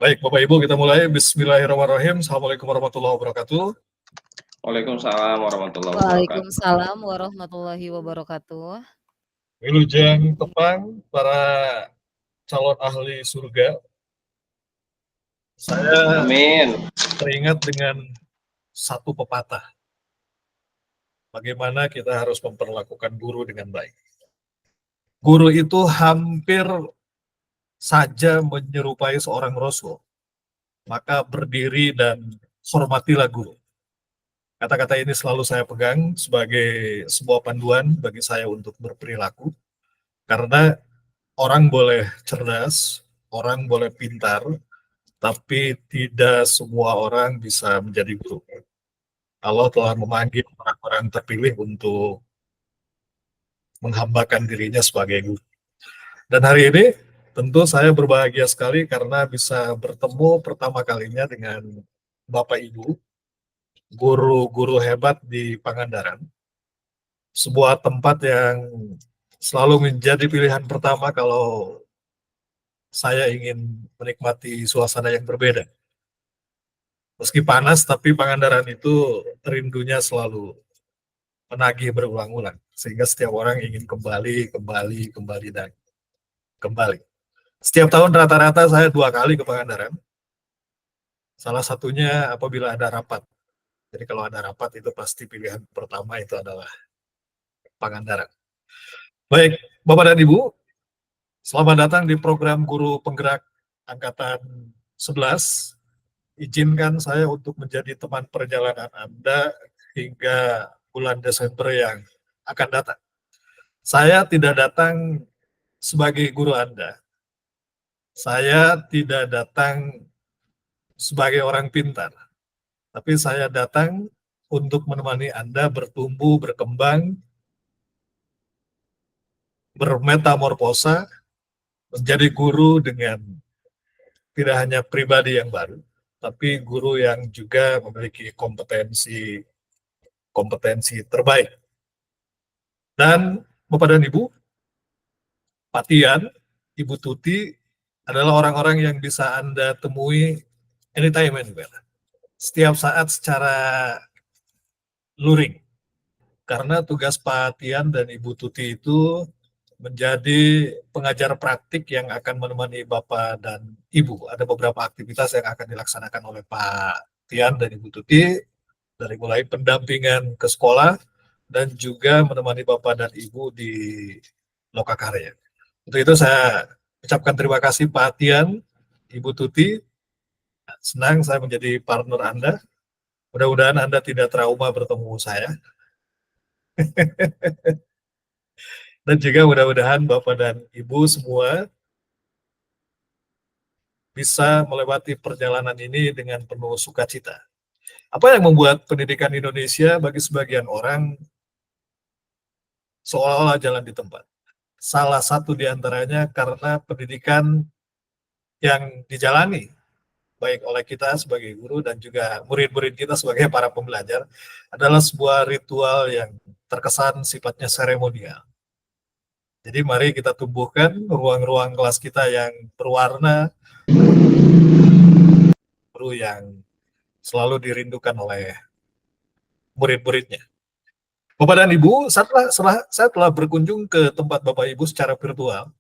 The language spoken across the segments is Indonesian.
Baik, Bapak Ibu, kita mulai. Bismillahirrahmanirrahim. Assalamualaikum warahmatullahi wabarakatuh. Waalaikumsalam warahmatullahi wabarakatuh. Waalaikumsalam warahmatullahi wabarakatuh. Wilujeng tepang para calon ahli surga. Saya Amin. teringat dengan satu pepatah. Bagaimana kita harus memperlakukan guru dengan baik. Guru itu hampir saja menyerupai seorang rasul. Maka berdiri dan hormatilah guru. Kata-kata ini selalu saya pegang sebagai sebuah panduan bagi saya untuk berperilaku. Karena orang boleh cerdas, orang boleh pintar, tapi tidak semua orang bisa menjadi guru. Allah telah memanggil orang-orang terpilih untuk menghambakan dirinya sebagai guru. Dan hari ini tentu saya berbahagia sekali karena bisa bertemu pertama kalinya dengan Bapak Ibu, guru-guru hebat di Pangandaran. Sebuah tempat yang selalu menjadi pilihan pertama kalau saya ingin menikmati suasana yang berbeda. Meski panas, tapi Pangandaran itu rindunya selalu menagih berulang-ulang. Sehingga setiap orang ingin kembali, dan kembali. Setiap tahun rata-rata saya 2 kali ke Pangandaran. Salah satunya apabila ada rapat. Jadi kalau ada rapat itu pasti pilihan pertama itu adalah Pangandaran. Baik, Bapak dan Ibu, selamat datang di program Guru Penggerak Angkatan 11. Izinkan saya untuk menjadi teman perjalanan Anda hingga bulan Desember yang akan datang. Saya tidak datang sebagai guru Anda. Saya tidak datang sebagai orang pintar. Tapi saya datang untuk menemani Anda bertumbuh, berkembang, bermetamorfosa, menjadi guru dengan tidak hanya pribadi yang baru, tapi guru yang juga memiliki kompetensi terbaik. Dan Bapak dan Ibu, Pak Tian, Ibu Tuti adalah orang-orang yang bisa Anda temui anytime, anywhere. Setiap saat secara luring. Karena tugas Pak Tian dan Ibu Tuti itu menjadi pengajar praktik yang akan menemani Bapak dan Ibu. Ada beberapa aktivitas yang akan dilaksanakan oleh Pak Tian dan Ibu Tuti, dari mulai pendampingan ke sekolah, dan juga menemani Bapak dan Ibu di Lokakarya. Untuk itu saya ucapkan terima kasih Pak Tian, Ibu Tuti. Senang saya menjadi partner Anda. Mudah-mudahan Anda tidak trauma bertemu saya. Dan juga mudah-mudahan Bapak dan Ibu semua bisa melewati perjalanan ini dengan penuh sukacita. Apa yang membuat pendidikan Indonesia bagi sebagian orang seolah-olah jalan di tempat? Salah satu di antaranya karena pendidikan yang dijalani baik oleh kita sebagai guru dan juga murid-murid kita sebagai para pembelajar adalah sebuah ritual yang terkesan sifatnya seremonial. Jadi mari kita tumbuhkan ruang-ruang kelas kita yang berwarna, guru yang selalu dirindukan oleh murid-muridnya. Bapak dan Ibu, saya telah berkunjung ke tempat Bapak Ibu secara virtual.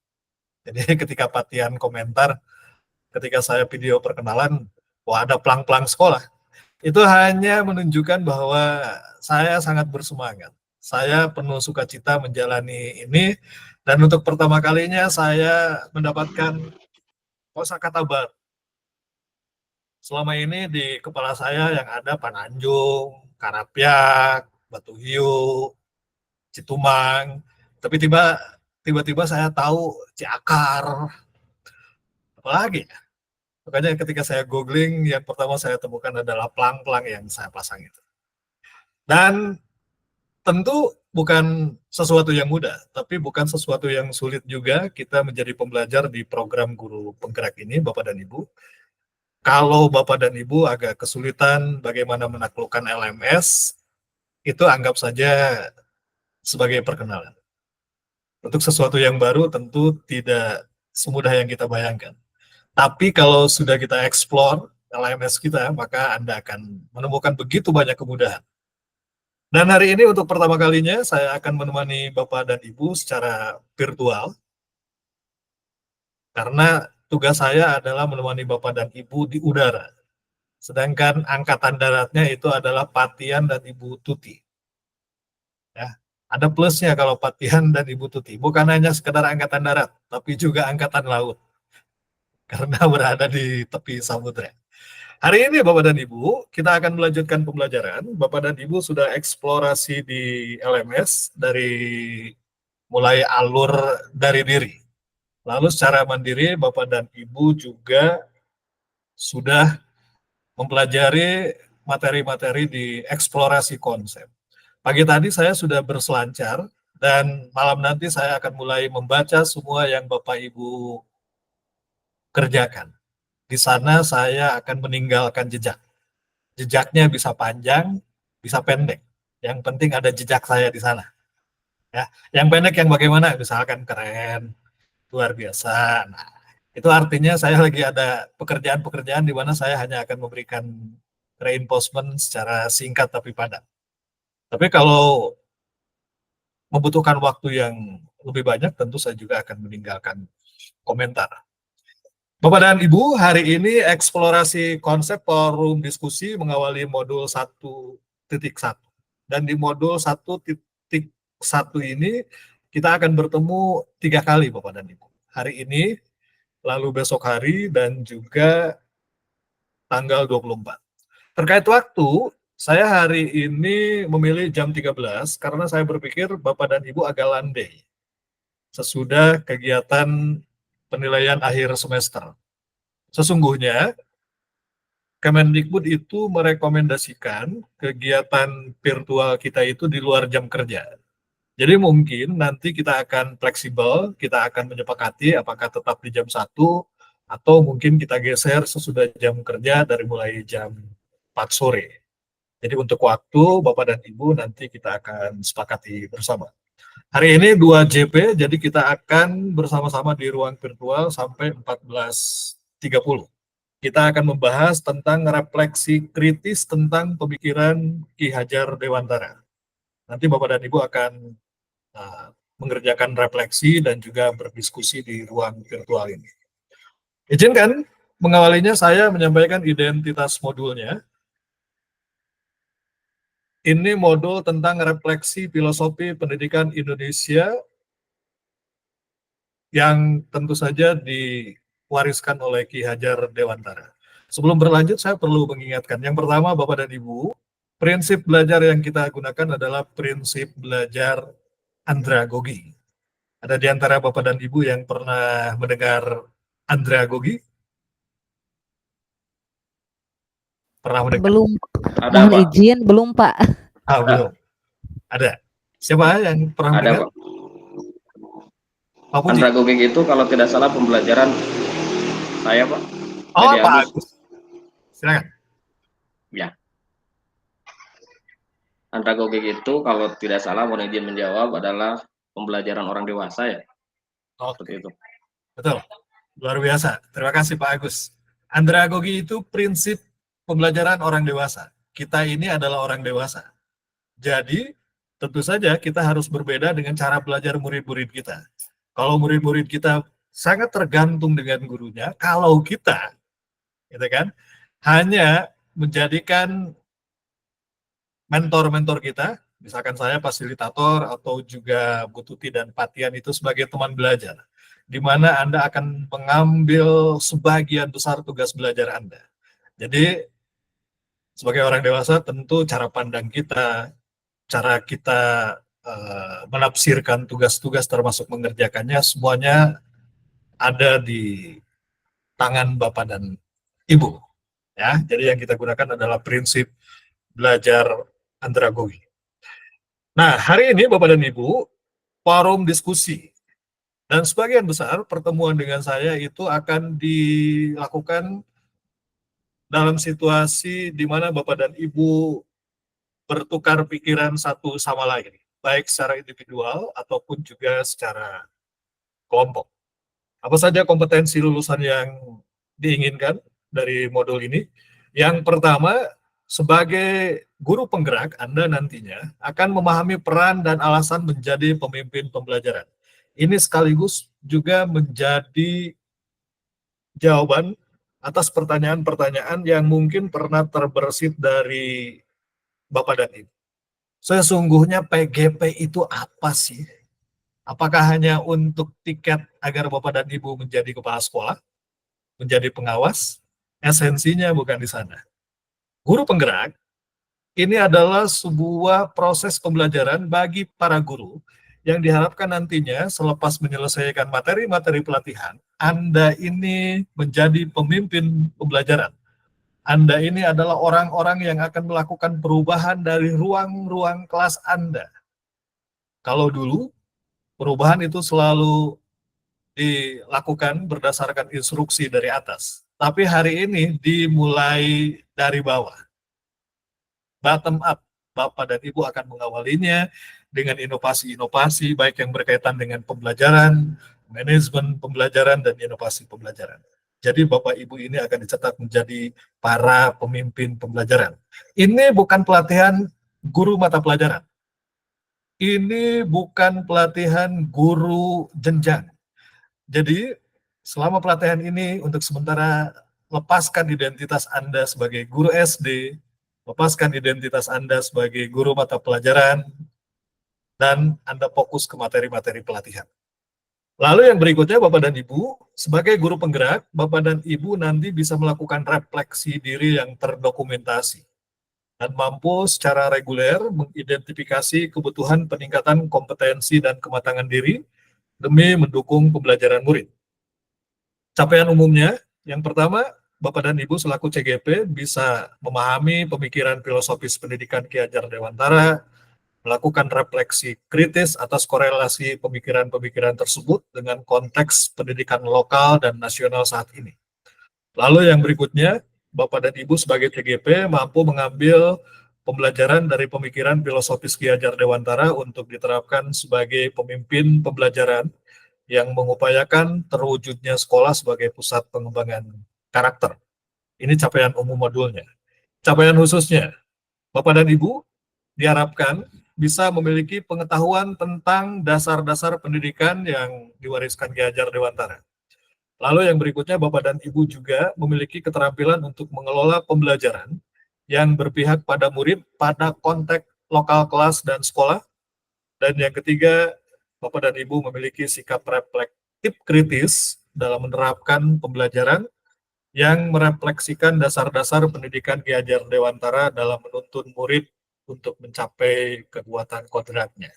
Jadi ketika Pak Tian komentar, ketika saya video perkenalan, wah ada plang-plang sekolah. Itu hanya menunjukkan bahwa saya sangat bersemangat. Saya penuh sukacita menjalani ini, dan untuk pertama kalinya saya mendapatkan kosakata baru. Selama ini di kepala saya yang ada Pananjung, Karapyak, Batu Hiu, Citumang, tapi tiba-tiba saya tahu Ciakar, apalagi. Makanya ketika saya googling, yang pertama saya temukan adalah plang-plang yang saya pasang itu. Dan tentu bukan sesuatu yang mudah, tapi bukan sesuatu yang sulit juga kita menjadi pembelajar di program Guru Penggerak ini, Bapak dan Ibu. Kalau Bapak dan Ibu agak kesulitan bagaimana menaklukkan LMS, itu anggap saja sebagai perkenalan. Untuk sesuatu yang baru tentu tidak semudah yang kita bayangkan. Tapi kalau sudah kita explore LMS kita, maka Anda akan menemukan begitu banyak kemudahan. Dan hari ini untuk pertama kalinya saya akan menemani Bapak dan Ibu secara virtual, karena tugas saya adalah menemani Bapak dan Ibu di udara. Sedangkan angkatan daratnya itu adalah Patian dan Ibu Tuti. Ya, ada plusnya kalau Patian dan Ibu Tuti. Bukan hanya sekedar angkatan darat, tapi juga angkatan laut. Karena berada di tepi samudera. Hari ini Bapak dan Ibu, kita akan melanjutkan pembelajaran. Bapak dan Ibu sudah eksplorasi di LMS dari mulai alur dari diri. Lalu secara mandiri Bapak dan Ibu juga sudah mempelajari materi-materi di eksplorasi konsep. Pagi tadi saya sudah berselancar dan malam nanti saya akan mulai membaca semua yang Bapak Ibu kerjakan. Di sana saya akan meninggalkan jejak. Jejaknya bisa panjang, bisa pendek. Yang penting ada jejak saya di sana. Ya, yang pendek yang bagaimana? Misalkan keren, luar biasa. Nah, itu artinya saya lagi ada pekerjaan-pekerjaan di mana saya hanya akan memberikan reinforcement secara singkat tapi padat. Tapi kalau membutuhkan waktu yang lebih banyak, tentu saya juga akan meninggalkan komentar. Bapak dan Ibu, hari ini eksplorasi konsep forum diskusi mengawali modul 1.1. Dan di modul 1.1 ini kita akan bertemu 3 kali Bapak dan Ibu. Hari ini, lalu besok hari, dan juga tanggal 24. Terkait waktu, saya hari ini memilih jam 13 karena saya berpikir Bapak dan Ibu agak landai sesudah kegiatan penilaian akhir semester. Sesungguhnya, Kemendikbud itu merekomendasikan kegiatan virtual kita itu di luar jam kerja. Jadi mungkin nanti kita akan fleksibel, kita akan menyepakati apakah tetap di jam 1, atau mungkin kita geser sesudah jam kerja dari mulai jam 4 sore. Jadi untuk waktu, Bapak dan Ibu nanti kita akan sepakati bersama. Hari ini 2 JP, jadi kita akan bersama-sama di ruang virtual sampai 14.30. Kita akan membahas tentang refleksi kritis tentang pemikiran Ki Hajar Dewantara. Nanti Bapak dan Ibu akan mengerjakan refleksi dan juga berdiskusi di ruang virtual ini. Izinkan mengawalinya saya menyampaikan identitas modulnya. Ini modul tentang refleksi filosofi pendidikan Indonesia yang tentu saja diwariskan oleh Ki Hajar Dewantara. Sebelum berlanjut, saya perlu mengingatkan. Yang pertama, Bapak dan Ibu, prinsip belajar yang kita gunakan adalah prinsip belajar andragogi. Ada di antara Bapak dan Ibu yang pernah mendengar andragogi? Pernah mendengar? Belum, Ada, mohon Pak. izin, belum Pak. Belum. Ada. Siapa yang pernah Ada, mendengar? Pak. Pak Puji? Andragogik itu kalau tidak salah pembelajaran saya, Pak. Oh, Jadi Pak Agus. Agus. Silakan. Ya. Andragogik itu kalau tidak salah, mohon izin menjawab, adalah pembelajaran orang dewasa ya. Seperti Oke, itu. betul. Luar biasa. Terima kasih Pak Agus. Andragogi itu prinsip pembelajaran orang dewasa. Kita ini adalah orang dewasa. Jadi, tentu saja kita harus berbeda dengan cara belajar murid-murid kita. Kalau murid-murid kita sangat tergantung dengan gurunya, kalau kita, gitu kan, hanya menjadikan mentor-mentor kita, misalkan saya fasilitator atau juga Bu Tuti dan Patian itu sebagai teman belajar, di mana Anda akan mengambil sebagian besar tugas belajar Anda. Jadi, sebagai orang dewasa tentu cara pandang kita, cara kita menafsirkan tugas-tugas termasuk mengerjakannya, semuanya ada di tangan Bapak dan Ibu. Ya, jadi yang kita gunakan adalah prinsip belajar andragogi. Nah, hari ini Bapak dan Ibu, forum diskusi. Dan sebagian besar pertemuan dengan saya itu akan dilakukan dalam situasi di mana Bapak dan Ibu bertukar pikiran satu sama lain, baik secara individual ataupun juga secara kelompok. Apa saja kompetensi lulusan yang diinginkan dari modul ini. Yang pertama, sebagai guru penggerak, Anda nantinya akan memahami peran dan alasan menjadi pemimpin pembelajaran. Ini sekaligus juga menjadi jawaban atas pertanyaan-pertanyaan yang mungkin pernah terbersit dari Bapak dan Ibu. Sesungguhnya PGP itu apa sih? Apakah hanya untuk tiket agar Bapak dan Ibu menjadi kepala sekolah, menjadi pengawas? Esensinya bukan di sana. Guru penggerak ini adalah sebuah proses pembelajaran bagi para guru yang diharapkan nantinya selepas menyelesaikan materi-materi pelatihan, Anda ini menjadi pemimpin pembelajaran. Anda ini adalah orang-orang yang akan melakukan perubahan dari ruang-ruang kelas Anda. Kalau dulu, perubahan itu selalu dilakukan berdasarkan instruksi dari atas. Tapi hari ini dimulai dari bawah, bottom up. Bapak dan Ibu akan mengawalinya dengan inovasi-inovasi baik yang berkaitan dengan pembelajaran, manajemen pembelajaran, dan inovasi pembelajaran. Jadi Bapak Ibu ini akan dicetak menjadi para pemimpin pembelajaran. Ini bukan pelatihan guru mata pelajaran. Ini bukan pelatihan guru jenjang. Jadi selama pelatihan ini untuk sementara lepaskan identitas Anda sebagai guru SD, lepaskan identitas Anda sebagai guru mata pelajaran, dan Anda fokus ke materi-materi pelatihan. Lalu yang berikutnya Bapak dan Ibu, sebagai guru penggerak, Bapak dan Ibu nanti bisa melakukan refleksi diri yang terdokumentasi dan mampu secara reguler mengidentifikasi kebutuhan peningkatan kompetensi dan kematangan diri demi mendukung pembelajaran murid. Capaian umumnya, yang pertama, Bapak dan Ibu selaku CGP bisa memahami pemikiran filosofis pendidikan Ki Hajar Dewantara, melakukan refleksi kritis atas korelasi pemikiran-pemikiran tersebut dengan konteks pendidikan lokal dan nasional saat ini. Lalu yang berikutnya, Bapak dan Ibu sebagai CGP mampu mengambil pembelajaran dari pemikiran filosofis Ki Hajar Dewantara untuk diterapkan sebagai pemimpin pembelajaran yang mengupayakan terwujudnya sekolah sebagai pusat pengembangan karakter. Ini capaian umum modulnya. Capaian khususnya, Bapak dan Ibu diharapkan bisa memiliki pengetahuan tentang dasar-dasar pendidikan yang diwariskan Ki Hajar Dewantara. Lalu yang berikutnya, Bapak dan Ibu juga memiliki keterampilan untuk mengelola pembelajaran yang berpihak pada murid pada konteks lokal kelas dan sekolah. Dan yang ketiga, Bapak dan Ibu memiliki sikap reflektif kritis dalam menerapkan pembelajaran yang merefleksikan dasar-dasar pendidikan Ki Hajar Dewantara dalam menuntun murid untuk mencapai kekuatan kodratnya.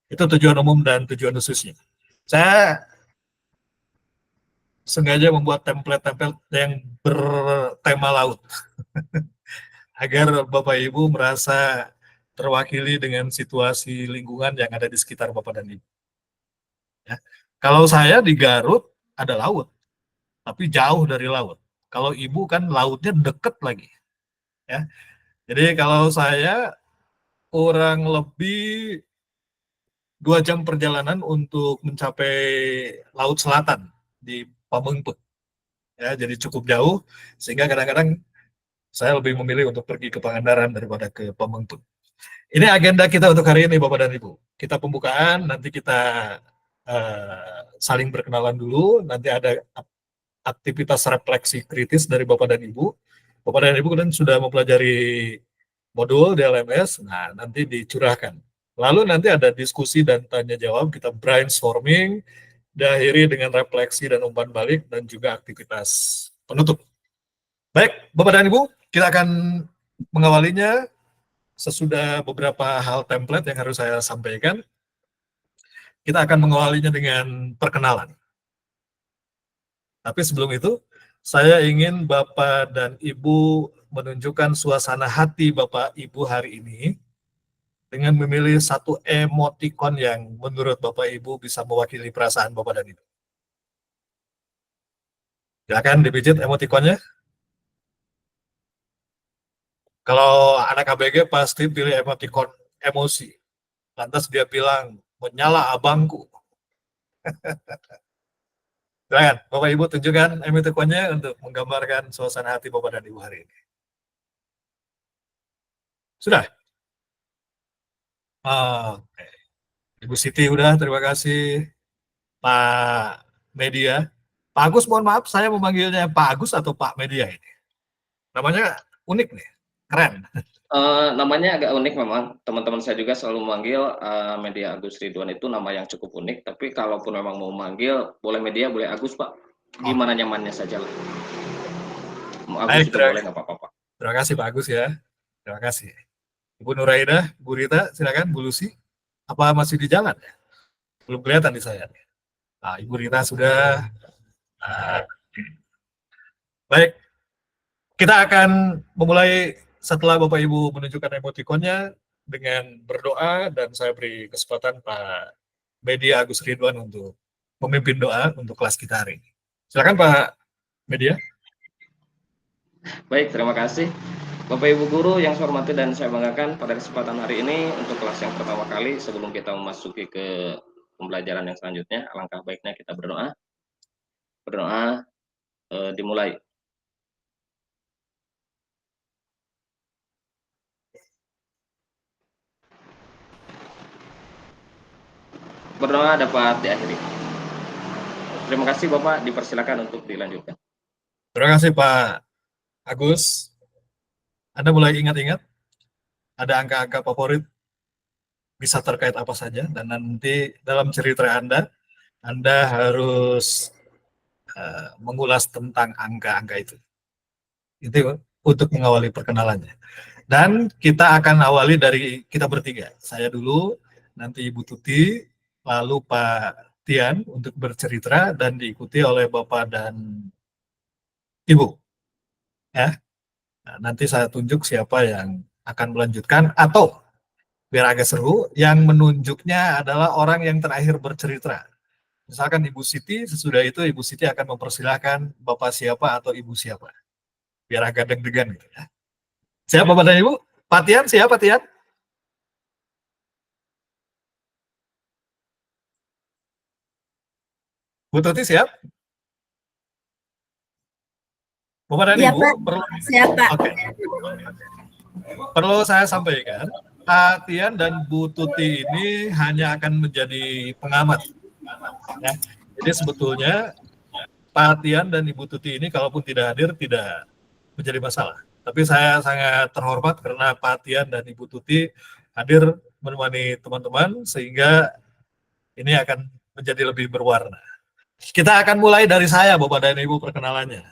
Itu tujuan umum dan tujuan khususnya. Saya sengaja membuat template-template yang bertema laut agar Bapak Ibu merasa terwakili dengan situasi lingkungan yang ada di sekitar Bapak dan Ibu. Ya. Kalau saya di Garut ada laut, tapi jauh dari laut. Kalau Ibu kan lautnya deket lagi. Ya. Jadi kalau saya kurang lebih 2 jam perjalanan untuk mencapai Laut Selatan di Pamengpeuk. Ya, jadi cukup jauh, sehingga kadang-kadang saya lebih memilih untuk pergi ke Pangandaran daripada ke Pamengpeuk. Ini agenda kita untuk hari ini, Bapak dan Ibu. Kita pembukaan, nanti kita saling berkenalan dulu, nanti ada aktivitas refleksi kritis dari Bapak dan Ibu. Bapak dan Ibu kan sudah mempelajari modul di LMS, nah nanti dicurahkan. Lalu nanti ada diskusi dan tanya jawab, kita brainstorming, diakhiri dengan refleksi dan umpan balik, dan juga aktivitas penutup. Baik, Bapak dan Ibu, kita akan mengawalinya sesudah beberapa hal template yang harus saya sampaikan. Kita akan mengawalinya dengan perkenalan. Tapi sebelum itu, saya ingin Bapak dan Ibu menunjukkan suasana hati Bapak Ibu hari ini dengan memilih satu emoticon yang menurut Bapak Ibu bisa mewakili perasaan Bapak dan Ibu. Silakan dipijit emoticonnya. Kalau anak ABG pasti pilih emoticon emosi. Lantas dia bilang, menyala abangku. Silakan, Bapak Ibu tunjukkan emoticonnya untuk menggambarkan suasana hati Bapak dan Ibu hari ini. Sudah? Oke. Ibu Siti udah, terima kasih. Pak Media. Pak Agus, mohon maaf, saya memanggilnya Pak Agus atau Pak Media ini. Namanya unik nih, keren. Namanya agak unik memang. Teman-teman saya juga selalu memanggil Media Agus Ridwan itu nama yang cukup unik. Tapi kalaupun memang mau memanggil, boleh Media, boleh Agus Pak. Gimana nyamannya saja lah. Mau Agus Baik, juga boleh, nggak apa-apa Pak. terima kasih Pak Agus ya. Terima kasih. Ibu Nuraida, Bu Rita, silakan. Bu Lucy, apa masih di jalan? Belum kelihatan di saya. Nah, Ibu Rita sudah. Nah, baik, kita akan memulai setelah Bapak Ibu menunjukkan emoticonnya dengan berdoa, dan saya beri kesempatan Pak Media Agus Ridwan untuk memimpin doa untuk kelas kita hari ini. Silakan Pak Media. Baik, terima kasih. Bapak Ibu Guru yang saya hormati dan saya banggakan, pada kesempatan hari ini untuk kelas yang pertama kali sebelum kita memasuki ke pembelajaran yang selanjutnya, alangkah baiknya kita berdoa. Berdoa dimulai. Berdoa dapat diakhiri. Terima kasih Bapak, dipersilakan untuk dilanjutkan. Terima kasih Pak Agus. Anda mulai ingat-ingat, ada angka-angka favorit, bisa terkait apa saja, dan nanti dalam cerita Anda harus mengulas tentang angka-angka itu. Itu untuk mengawali perkenalannya. Dan kita akan awali dari kita bertiga. Saya dulu, nanti Ibu Tuti, lalu Pak Tian untuk bercerita, dan diikuti oleh Bapak dan Ibu. Ya. Nah, nanti saya tunjuk siapa yang akan melanjutkan, atau biar agak seru, yang menunjuknya adalah orang yang terakhir bercerita. Misalkan Ibu Siti, sesudah itu Ibu Siti akan mempersilahkan Bapak siapa atau Ibu siapa. Biar agak deg-degan gitu ya. Siap Bapak dan Ibu? Pak Tian, siapa Tian? Bu Tuti siap? Bapak dan Iya, Ibu, Pak. perlu, Siap, Pak. Oke. Perlu saya sampaikan, Pak Tian dan Bu Tuti ini hanya akan menjadi pengamat. Ya. Jadi sebetulnya Pak Tian dan Ibu Tuti ini kalaupun tidak hadir tidak menjadi masalah. Tapi saya sangat terhormat karena Pak Tian dan Ibu Tuti hadir menemani teman-teman, sehingga ini akan menjadi lebih berwarna. Kita akan mulai dari saya, Bapak dan Ibu, perkenalannya.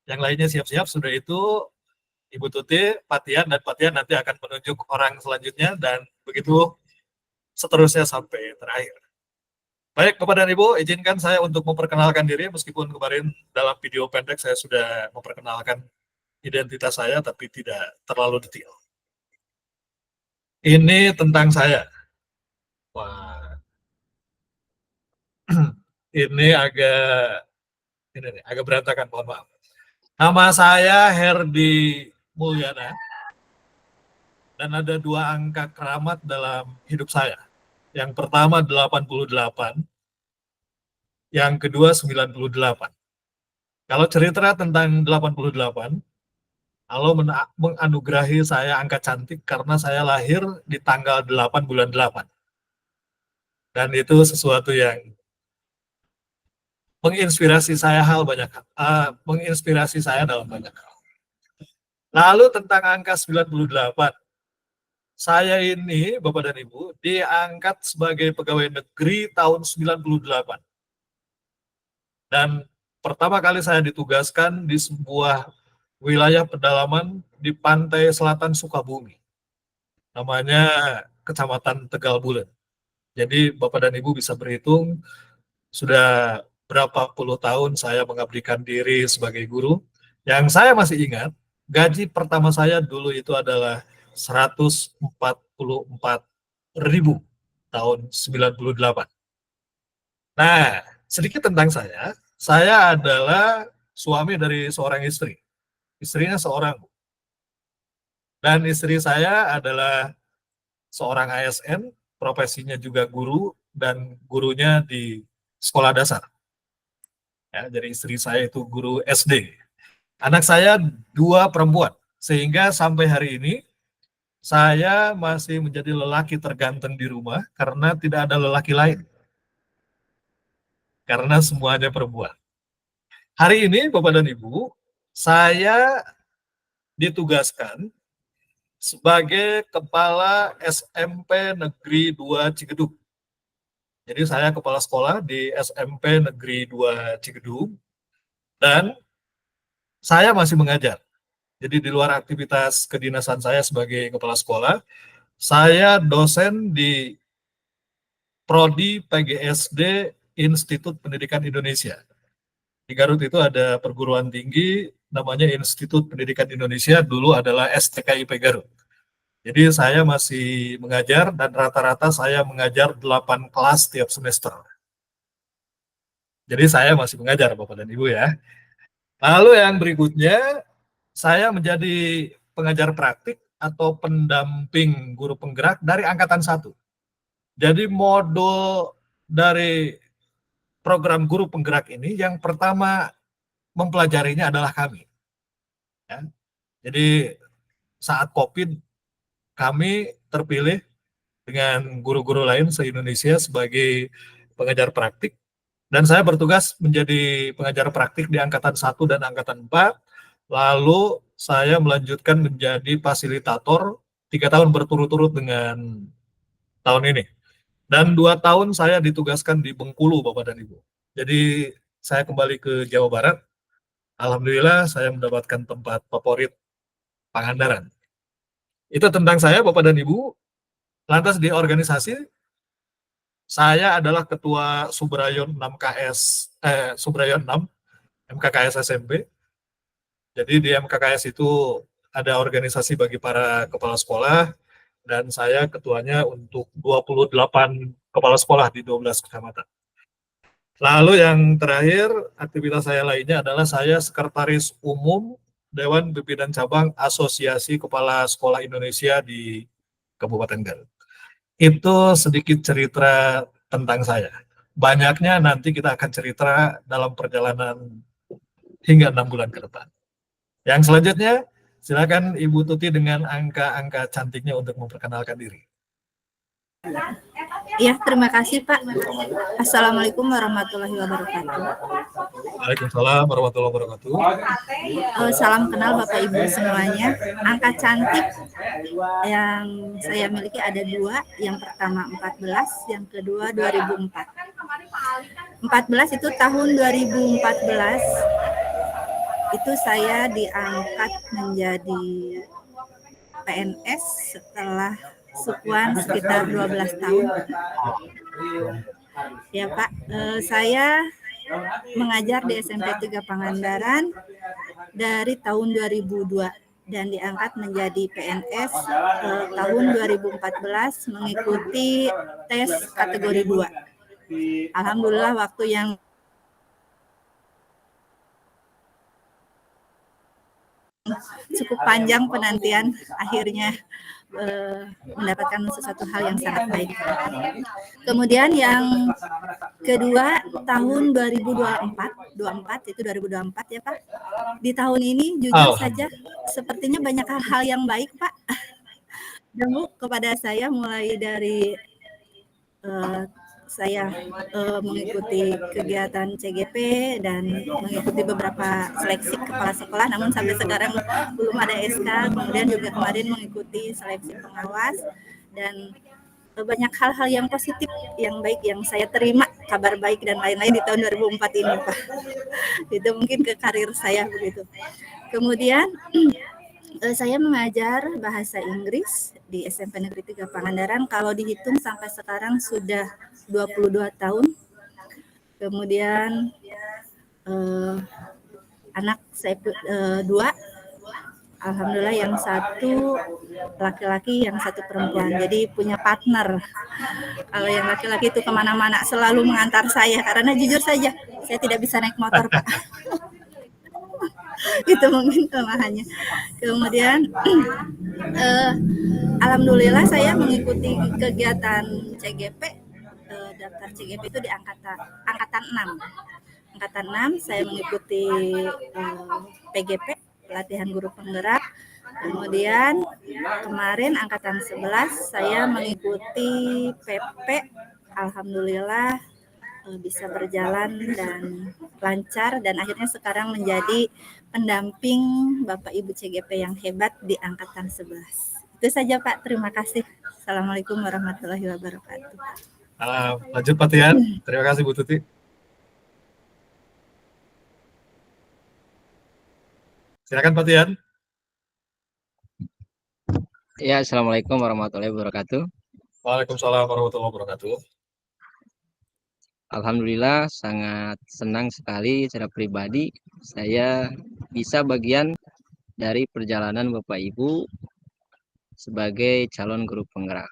Yang lainnya siap-siap, sudah itu Ibu Tuti, Pak Tian, dan Pak Tian nanti akan menunjuk orang selanjutnya, dan begitu seterusnya sampai terakhir. Baik, Bapak dan Ibu, izinkan saya untuk memperkenalkan diri, meskipun kemarin dalam video pendek saya sudah memperkenalkan identitas saya, tapi tidak terlalu detail. Ini tentang saya. Wah, ini agak berantakan, mohon maaf. Nama saya Herdi Mulyana, dan ada dua angka keramat dalam hidup saya. Yang pertama 88, yang kedua 98. Kalau cerita tentang 88, Allah menganugerahi saya angka cantik karena saya lahir di tanggal 8 bulan 8. Dan itu sesuatu yang menginspirasi saya menginspirasi saya dalam banyak hal. Lalu tentang angka 98, saya ini, Bapak dan Ibu, diangkat sebagai pegawai negeri tahun 98. Dan pertama kali saya ditugaskan di sebuah wilayah pedalaman di pantai selatan Sukabumi. Namanya Kecamatan Tegal Bulan. Jadi Bapak dan Ibu bisa berhitung sudah berapa puluh tahun saya mengabdikan diri sebagai guru. Yang saya masih ingat, gaji pertama saya dulu itu adalah 144.000 tahun 98. Nah, sedikit tentang saya adalah suami dari seorang istri. Istrinya seorang. Dan istri saya adalah seorang ASN, profesinya juga guru, dan gurunya di sekolah dasar. Ya, jadi istri saya itu guru SD. Anak saya 2 perempuan, sehingga sampai hari ini saya masih menjadi lelaki terganteng di rumah karena tidak ada lelaki lain, karena semuanya perempuan. Hari ini, Bapak dan Ibu, saya ditugaskan sebagai Kepala SMP Negeri 2 Cigedung. Jadi saya kepala sekolah di SMP Negeri 2 Cigedung, dan saya masih mengajar. Jadi di luar aktivitas kedinasan saya sebagai kepala sekolah, saya dosen di Prodi PGSD Institut Pendidikan Indonesia. Di Garut itu ada perguruan tinggi namanya Institut Pendidikan Indonesia, dulu adalah STKIP Garut. Jadi saya masih mengajar dan rata-rata saya mengajar 8 kelas tiap semester. Jadi saya masih mengajar Bapak dan Ibu ya. Lalu yang berikutnya, saya menjadi pengajar praktik atau pendamping guru penggerak dari angkatan 1. Jadi modul dari program guru penggerak ini yang pertama mempelajarinya adalah kami. Ya. Jadi saat COVID kami terpilih dengan guru-guru lain se-Indonesia sebagai pengajar praktik, dan saya bertugas menjadi pengajar praktik di angkatan 1 dan angkatan 4. Lalu saya melanjutkan menjadi fasilitator 3 tahun berturut-turut dengan tahun ini. Dan 2 tahun saya ditugaskan di Bengkulu, Bapak dan Ibu. Jadi saya kembali ke Jawa Barat. Alhamdulillah saya mendapatkan tempat favorit, Pangandaran. Itu tentang saya, Bapak dan Ibu. Lantas di organisasi, saya adalah Ketua Subrayon 6 KS, Subrayon 6 MKKS SMP. Jadi di MKKS itu ada organisasi bagi para kepala sekolah, dan saya ketuanya untuk 28 kepala sekolah di 12 kecamatan. Lalu yang terakhir, aktivitas saya lainnya adalah saya Sekretaris Umum Dewan Pimpinan Cabang Asosiasi Kepala Sekolah Indonesia di Kabupaten Garut. Itu sedikit cerita tentang saya. Banyaknya nanti kita akan cerita dalam perjalanan hingga 6 bulan ke depan. Yang selanjutnya, silakan Ibu Tuti dengan angka-angka cantiknya untuk memperkenalkan diri. Iya, terima kasih Pak. Assalamualaikum warahmatullahi wabarakatuh. Waalaikumsalam warahmatullahi wabarakatuh. Salam kenal Bapak Ibu semuanya. Angka cantik yang saya miliki ada 2. Yang pertama 14, yang kedua 2004. 14 itu tahun 2014. Itu saya diangkat menjadi PNS setelah sukuan sekitar 12 tahun. Ya Pak, saya mengajar di SMP 3 Pangandaran dari tahun 2002 dan diangkat menjadi PNS tahun 2014 mengikuti tes kategori 2. Alhamdulillah waktu yang cukup panjang penantian akhirnya mendapatkan sesuatu hal yang sangat baik. Kemudian yang kedua tahun 2024 itu 2024 ya Pak. Di tahun ini jujur saja sepertinya banyak hal-hal yang baik Pak. Dan Bu, kepada saya mulai dari saya mengikuti kegiatan CGP dan mengikuti beberapa seleksi kepala sekolah, namun sampai sekarang belum ada SK. Kemudian juga kemarin mengikuti seleksi pengawas, dan banyak hal-hal yang positif, yang baik yang saya terima, kabar baik dan lain-lain di tahun 2004 ini Pak. Itu mungkin ke karir saya begitu. Kemudian saya mengajar bahasa Inggris di SMP Negeri 3 Pangandaran. Kalau dihitung sampai sekarang sudah 22 tahun. Kemudian anak saya 2. Alhamdulillah yang satu laki-laki, yang satu perempuan. Jadi punya partner. Kalau yang laki-laki itu kemana-mana selalu mengantar saya. Karena jujur saja, saya tidak bisa naik motor Pak. Itu mungkin kelemahannya. Kemudian alhamdulillah saya mengikuti kegiatan CGP, daftar CGP itu di angkatan angkatan 6 saya mengikuti PGP, pelatihan guru penggerak. Kemudian kemarin angkatan 11 saya mengikuti PP. Alhamdulillah bisa berjalan dan lancar, dan akhirnya sekarang menjadi pendamping Bapak Ibu CGP yang hebat di angkatan 11. Itu saja Pak, terima kasih. Assalamualaikum warahmatullahi wabarakatuh. Lanjut Pak Tian. Terima kasih Bu Tuti. Silakan Pak Tian. Ya, Assalamualaikum warahmatullahi wabarakatuh. Waalaikumsalam warahmatullahi wabarakatuh. Alhamdulillah sangat senang sekali secara pribadi saya bisa bagian dari perjalanan Bapak Ibu sebagai calon guru penggerak.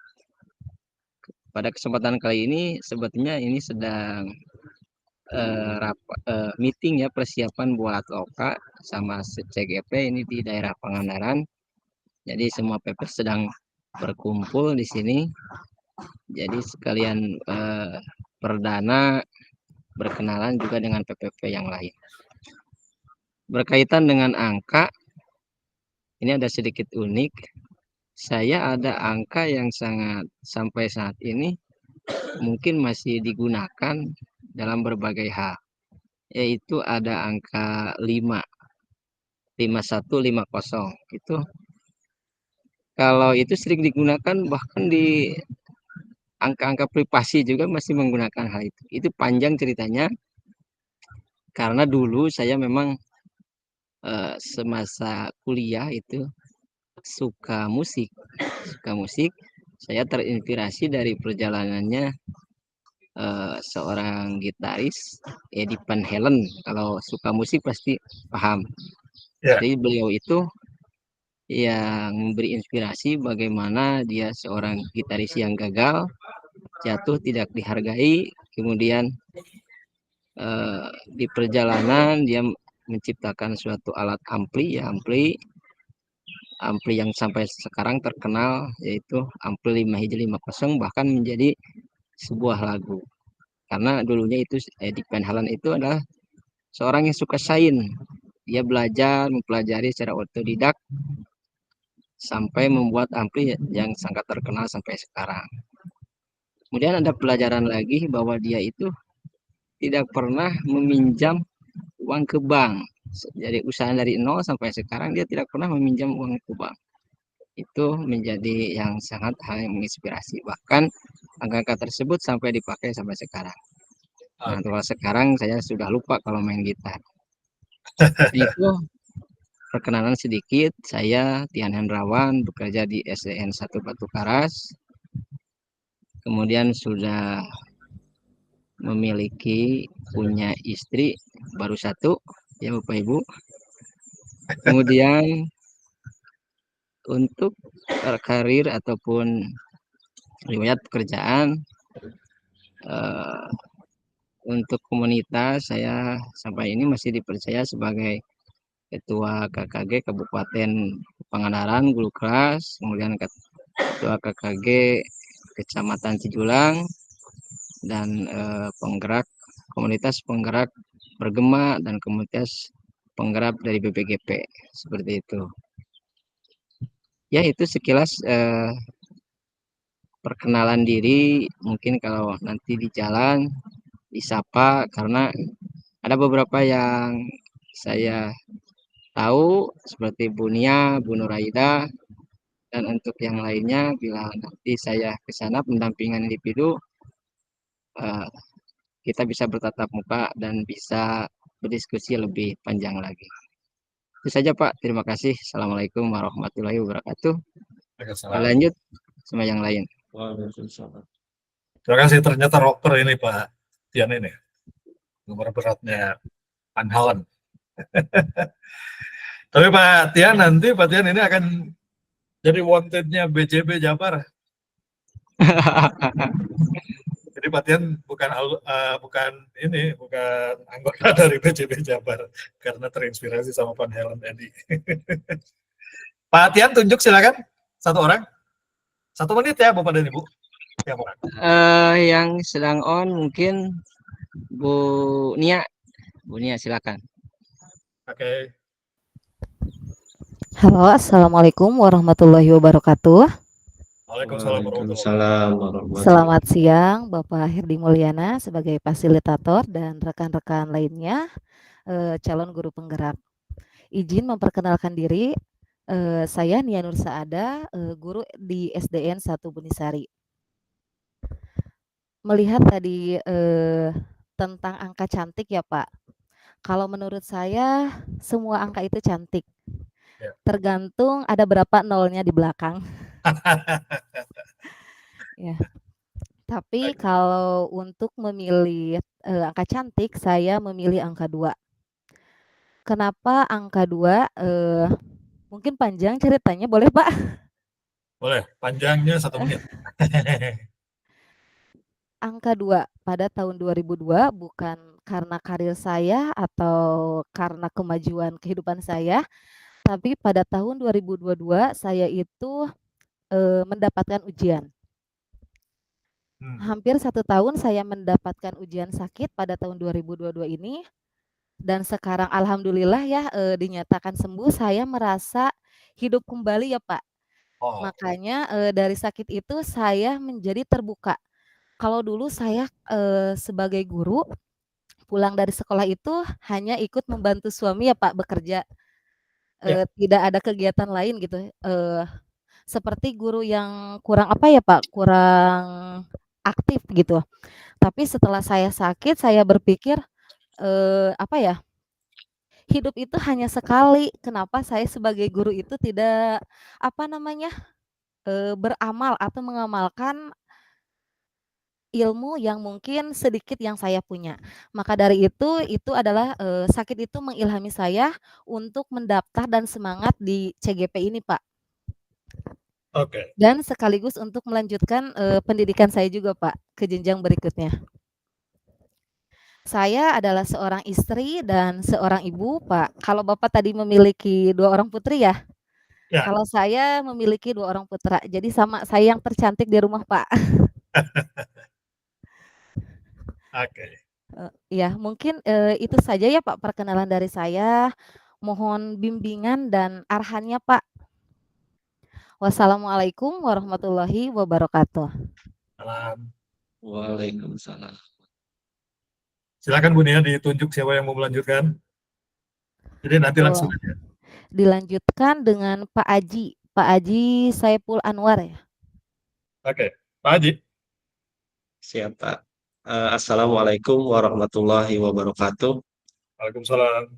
Pada kesempatan kali ini sebetulnya ini sedang meeting ya, persiapan buat LOKA sama CGP ini di daerah Pangandaran. Jadi semua PP sedang berkumpul di sini. Jadi sekalian perdana berkenalan juga dengan PPP yang lain. Berkaitan dengan angka, ini ada sedikit unik. Saya ada angka yang sampai saat ini mungkin masih digunakan dalam berbagai hal. Yaitu ada angka 5, 5150. Itu kalau itu sering digunakan bahkan di angka-angka privasi juga masih menggunakan hal itu. Itu panjang ceritanya. Karena dulu saya memang semasa kuliah itu suka musik. Saya terinspirasi dari perjalanannya seorang gitaris, Eddie Van Halen. Kalau suka musik pasti paham. Jadi beliau itu yang memberi inspirasi bagaimana dia seorang gitaris yang gagal, jatuh tidak dihargai, kemudian di perjalanan dia menciptakan suatu alat ampli yang sampai sekarang terkenal, yaitu ampli 5Hj50, bahkan menjadi sebuah lagu. Karena dulunya itu Eddie Van Halen itu adalah seorang yang suka sains. Dia mempelajari secara otodidak sampai membuat ampli yang sangat terkenal sampai sekarang. Kemudian ada pelajaran lagi bahwa dia itu tidak pernah meminjam uang ke bank. Jadi usaha dari nol sampai sekarang dia tidak pernah meminjam uang ke bank. Itu menjadi yang sangat hal yang menginspirasi. Bahkan angka-angka tersebut sampai dipakai sampai sekarang. Nah, kalau sekarang saya sudah lupa kalau main gitar. Itu perkenalan sedikit. Saya Tian Hendrawan, bekerja di SDN 1 Batu Karas. Kemudian sudah punya istri baru 1, ya Bapak Ibu. Kemudian untuk berkarir ataupun riwayat pekerjaan, untuk komunitas saya sampai ini masih dipercaya sebagai Ketua KKG Kabupaten Pangandaran Guru Kelas, kemudian Ketua KKG Kecamatan Cijulang, dan komunitas penggerak bergema dan komunitas penggerak dari BPGP, seperti itu. Ya, itu sekilas perkenalan diri. Mungkin kalau nanti di jalan disapa, karena ada beberapa yang saya tahu seperti Bu Nia, Bu Nuraida, dan untuk yang lainnya bila nanti saya ke sana pendampingan individu, kita bisa bertatap muka dan bisa berdiskusi lebih panjang lagi. Itu saja Pak, terima kasih. Assalamualaikum warahmatullahi wabarakatuh. Lanjut sama yang lain. Terima kasih, ternyata rocker ini Pak Tian ini. Nomor beratnya Van Halen. Tapi Pak Tian, nanti Pak Tian ini akan jadi wanted-nya BJB Jabar. Jadi Pak Tian bukan anggota dari BJB Jabar karena terinspirasi sama Van Halen tadi. Pak Tian, tunjuk silakan, 1 orang. 1 menit ya Bapak dan Ibu. Tiap orang. Yang sedang on mungkin Bu Nia. Bu Nia silakan. Oke. Halo, Assalamualaikum warahmatullahi wabarakatuh. Waalaikumsalam warahmatullahi wabarakatuh. Waalaikumsalam warahmatullahi Selamat siang, Bapak Herdi Mulyana sebagai fasilitator dan rekan-rekan lainnya, calon guru penggerak. Izin memperkenalkan diri, saya Nia Nur Saada, guru di SDN 1 Bunisari. Melihat tadi, tentang angka cantik ya, Pak. Kalau menurut saya semua angka itu cantik. Ya. Tergantung ada berapa nolnya di belakang. Ya. Tapi Baik. kalau untuk memilih, angka cantik, saya memilih angka 2. Kenapa angka 2? Mungkin panjang ceritanya, boleh, Pak? Boleh, panjangnya 1 menit. Angka 2 pada tahun 2002 bukan karena karir saya atau karena kemajuan kehidupan saya, tapi pada tahun 2022 saya itu, mendapatkan ujian. Hampir 1 tahun saya mendapatkan ujian sakit pada tahun 2022 ini, dan sekarang alhamdulillah ya, dinyatakan sembuh, saya merasa hidup kembali ya, Pak. Oh, Makanya, dari sakit itu saya menjadi terbuka. Kalau dulu saya, sebagai guru, pulang dari sekolah itu hanya ikut membantu suami ya, Pak, bekerja, ya. tidak ada kegiatan lain gitu, seperti guru yang kurang apa ya, Pak, kurang aktif gitu. Tapi setelah saya sakit, saya berpikir, apa ya, hidup itu hanya sekali, kenapa saya sebagai guru itu tidak, apa namanya, beramal atau mengamalkan ilmu yang mungkin sedikit yang saya punya. Maka dari itu adalah, sakit itu mengilhami saya untuk mendaftar dan semangat di CGP ini, Pak. Oke. Dan sekaligus untuk melanjutkan, pendidikan saya juga, Pak, ke jenjang berikutnya. Saya adalah seorang istri dan seorang ibu, Pak. Kalau Bapak tadi memiliki 2 orang putri ya? Ya. Kalau saya memiliki 2 orang putra. Jadi sama saya yang tercantik di rumah, Pak. Oke. Ya mungkin, itu saja ya, Pak, perkenalan dari saya. Mohon bimbingan dan arahannya, Pak. Wassalamualaikum warahmatullahi wabarakatuh. Salam. Waalaikumsalam. Silakan Bu Nia, ditunjuk siapa yang mau melanjutkan. Jadi nanti langsung aja. Dilanjutkan dengan Pak Aji. Pak Aji Saiful Anwar ya? Oke, Pak Haji. Siap, Pak. Assalamualaikum warahmatullahi wabarakatuh. Waalaikumsalam.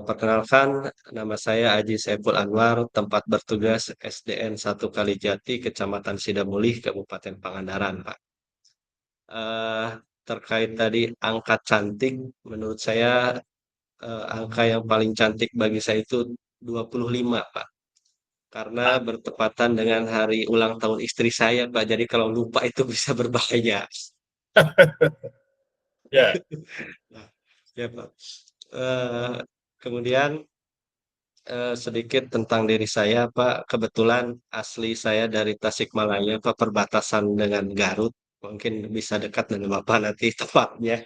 Perkenalkan, nama saya Aji Saiful Anwar, tempat bertugas SDN 1 Kalijati, Kecamatan Sidamulih, Kabupaten Pangandaran, Pak. Eh, Terkait tadi angka cantik, menurut saya angka yang paling cantik bagi saya itu 25, Pak. Karena bertepatan dengan hari ulang tahun istri saya, Pak. Jadi kalau lupa itu bisa berbahaya. Ya. Ya, Pak. Eh, Kemudian sedikit tentang diri saya, Pak. Kebetulan asli saya dari Tasikmalaya, Pak, perbatasan dengan Garut. Mungkin bisa dekat dengan Bapak nanti tepatnya.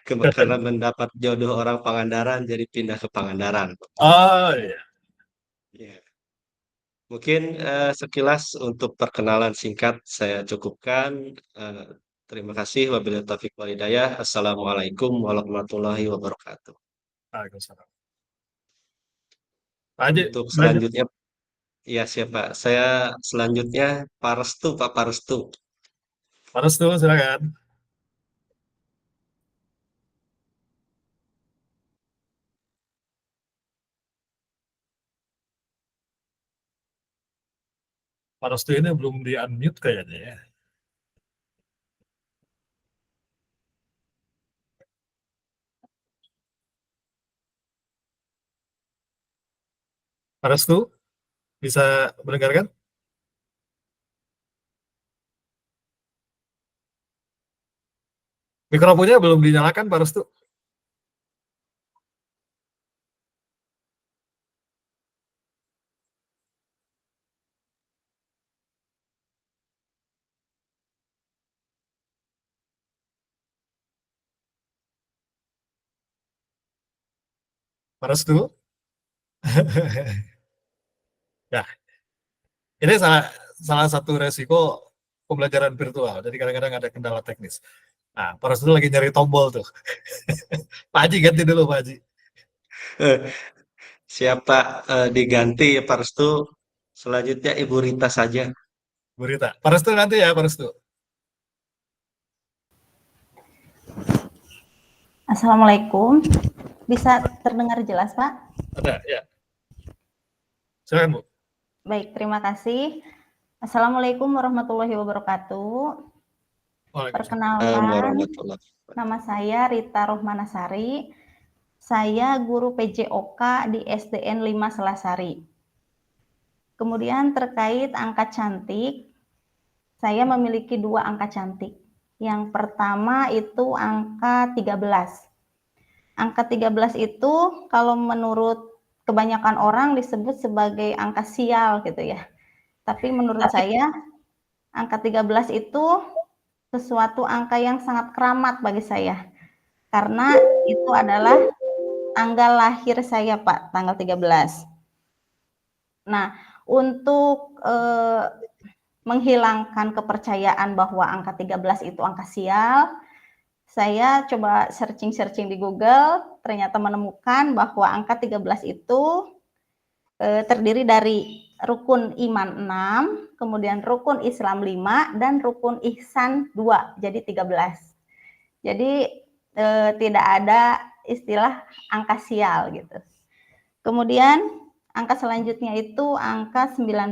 Karena mendapat jodoh orang Pangandaran, jadi pindah ke Pangandaran. Oh iya. Ya. Mungkin sekilas untuk perkenalan singkat saya cukupkan. Eh, Terima kasih. Wabillahi taufiq wal hidayah. Assalamualaikum warahmatullahi wabarakatuh. Waalaikumsalam. Pak Haji, Untuk lanjut. selanjutnya, ya siapa? Saya selanjutnya Pak Restu, Pak Restu. Pak Restu, silakan. Pak Restu ini belum di-unmute kayaknya ya. Pak Restu, bisa mendengarkan? Mikrofonnya belum dinyalakan, Pak Restu. Pak Restu. Ya, ini salah satu resiko pembelajaran virtual. Jadi kadang-kadang ada kendala teknis. Nah, Pak Restu lagi nyari tombol tuh. Pak Haji ganti dulu, Pak Haji. Eh, Siapa diganti Pak Restu? Selanjutnya Ibu Rita saja. Bu Rita. Pak Restu nanti ya, Pak Restu. Assalamualaikum. Bisa terdengar jelas, Pak? Ada, ya. Silakan, Bu. Baik, terima kasih. Assalamualaikum warahmatullahi wabarakatuh. Waalaikumsalam. Perkenalkan, Warahmatullahi wabarakatuh. nama saya Rita Rohmanasari. Saya guru PJOK di SDN 5 Selasari. Kemudian terkait angka cantik, saya memiliki 2 angka cantik. Yang pertama itu angka 13. Angka 13 itu kalau menurut kebanyakan orang disebut sebagai angka sial gitu ya. Tapi menurut saya angka 13 itu sesuatu angka yang sangat keramat bagi saya. Karena itu adalah tanggal lahir saya, Pak, tanggal 13. Nah, untuk menghilangkan kepercayaan bahwa angka 13 itu angka sial, saya coba searching-searching di Google, ternyata menemukan bahwa angka 13 itu terdiri dari rukun iman 6, kemudian rukun Islam 5, dan rukun ihsan 2, jadi 13. Jadi tidak ada istilah angka sial gitu. Kemudian angka selanjutnya itu angka 19.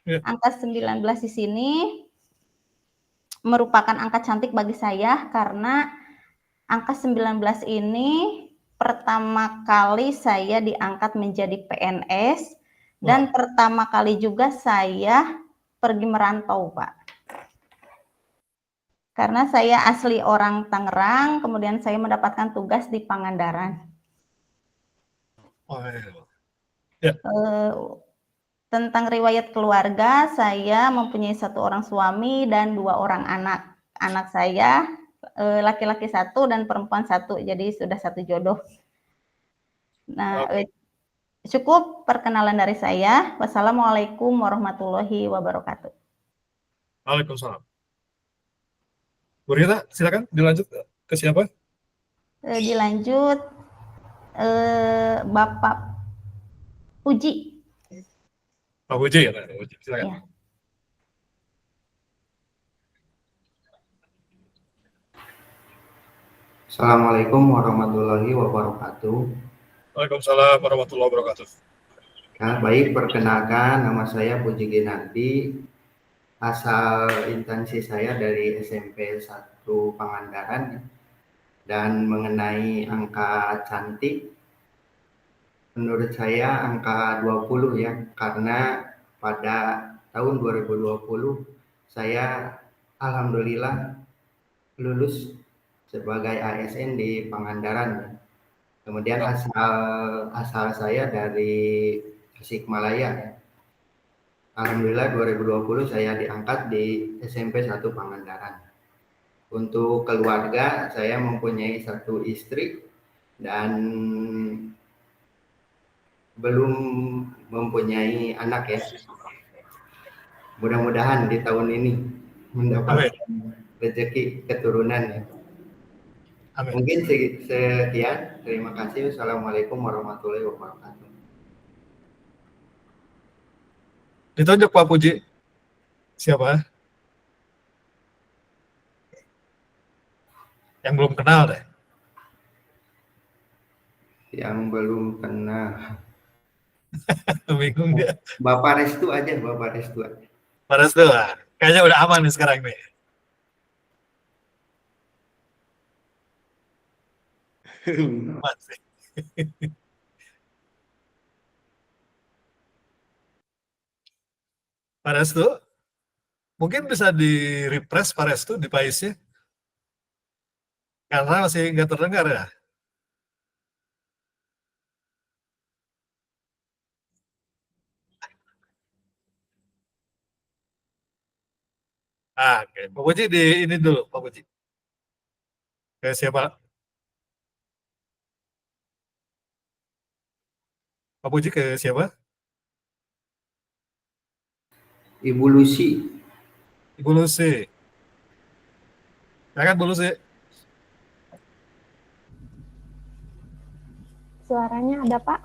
Ya. Angka 19 di sini merupakan angka cantik bagi saya karena angka 19 ini pertama kali saya diangkat menjadi PNS dan pertama kali juga saya pergi merantau, Pak. Karena saya asli orang Tangerang, kemudian saya mendapatkan tugas di Pangandaran. Oh, ya. Tentang riwayat keluarga, saya mempunyai 1 orang suami dan 2 orang anak. Anak saya laki-laki 1 dan perempuan 1, jadi sudah 1 jodoh. Nah, cukup perkenalan dari saya. Wassalamualaikum warahmatullahi wabarakatuh. Waalaikumsalam. Bu Rita, silakan dilanjut ke siapa? Dilanjut Bapak Puji. Pak Puji ya, Pak Puji. Silakan. Ya. Assalamualaikum warahmatullahi wabarakatuh. Waalaikumsalam warahmatullahi wabarakatuh. Ya, baik, perkenalkan nama saya Puji Ginanti. Asal instansi saya dari SMP 1 Pangandaran. Dan mengenai angka cantik, menurut saya angka 20 ya, karena pada tahun 2020 saya alhamdulillah lulus sebagai ASN di Pangandaran. Kemudian asal saya dari Tasikmalaya. Alhamdulillah 2020 saya diangkat di SMP 1 Pangandaran. Untuk keluarga saya mempunyai 1 istri dan belum mempunyai anak ya. Mudah-mudahan di tahun ini mendapatkan rezeki keturunan ya. Amin. Mungkin sekian. Terima kasih. Wassalamualaikum warahmatullahi wabarakatuh. Ditunjuk Pak Puji. Siapa? Yang belum kenal deh. Yang belum kenal. Bingung dia. Bapak Restu aja, Bapak Restu aja. Pak Restu, kayaknya udah aman nih sekarang nih. Aman sih. Pak Restu, mungkin bisa di-refresh Pak Restu di device-nya. Karena masih nggak terdengar ya. Oke. Pak Puji di ini dulu, Pak Puji. Ke siapa? Pak Puji ke siapa? Ibu Lucy. Ibu Lucy. Silakan Bu Lucy. Suaranya ada, Pak?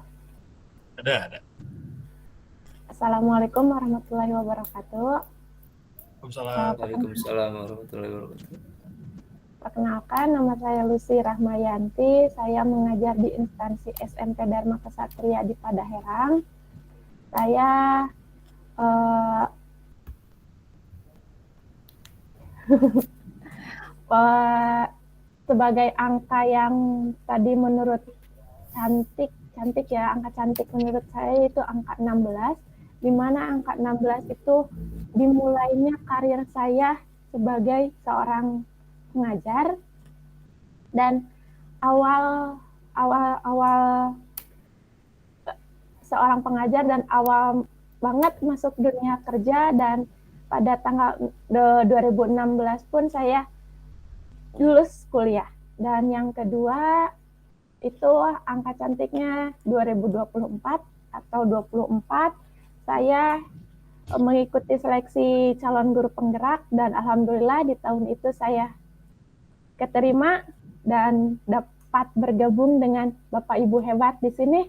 Ada. Assalamualaikum warahmatullahi wabarakatuh. Waalaikumsalam. Waalaikumsalam warahmatullahi wabarakatuh. Perkenalkan, nama saya Lucy Rahmayanti. Saya mengajar di instansi SMP Dharma Kesatria di Padaherang. Saya sebagai angka yang tadi menurut cantik ya, angka cantik menurut saya itu angka 16, di mana angka 16 itu dimulainya karir saya sebagai seorang pengajar, dan awal seorang pengajar dan awal banget masuk dunia kerja, dan pada tanggal 2016 pun saya lulus kuliah. Dan yang kedua itu angka cantiknya 2024 atau 24, saya mengikuti seleksi calon guru penggerak, dan alhamdulillah di tahun itu saya keterima dan dapat bergabung dengan Bapak Ibu hebat di sini.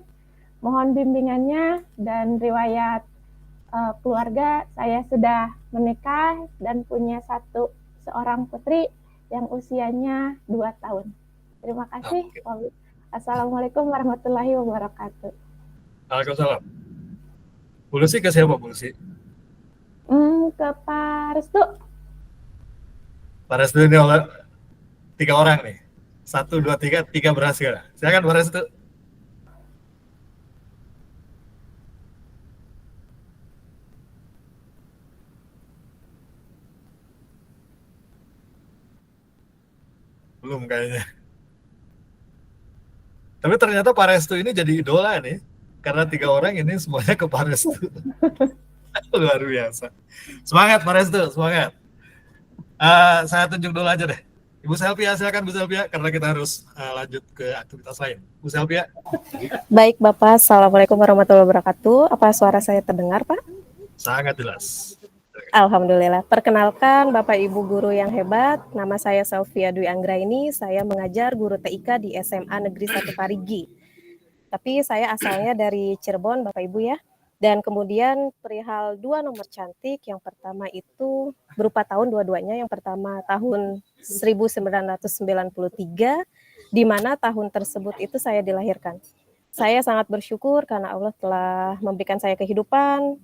Mohon bimbingannya dan riwayat keluarga. Saya sudah menikah dan punya seorang putri yang usianya 2 tahun. Terima kasih. Assalamualaikum warahmatullahi wabarakatuh. Waalaikumsalam. Bu Lucy ke siapa, Bu Lucy? Ke Pak Restu. Pak Restu ini oleh 3 orang nih. 1, 2, 3 berhasil. Silakan Pak Restu. Belum kayaknya. Tapi ternyata Pak Restu ini jadi idola nih, karena 3 orang ini semuanya ke Pak Restu. Luar biasa. Semangat Pak Restu, semangat. Saya tunjuk dulu aja deh. Ibu Selvia, silakan Bu Selvia, karena kita harus lanjut ke aktivitas lain. Bu Selvia. Baik Bapak, Assalamualaikum warahmatullahi wabarakatuh. Apa suara saya terdengar Pak? Sangat jelas. Alhamdulillah. Perkenalkan Bapak Ibu guru yang hebat, nama saya Selvia Dwi Anggraini, saya mengajar guru TIK di SMA Negeri 1 Parigi. Tapi saya asalnya dari Cirebon Bapak Ibu ya. Dan kemudian perihal 2 nomor cantik, yang pertama itu berupa tahun dua-duanya. Yang pertama tahun 1993, di mana tahun tersebut itu saya dilahirkan. Saya sangat bersyukur karena Allah telah memberikan saya kehidupan,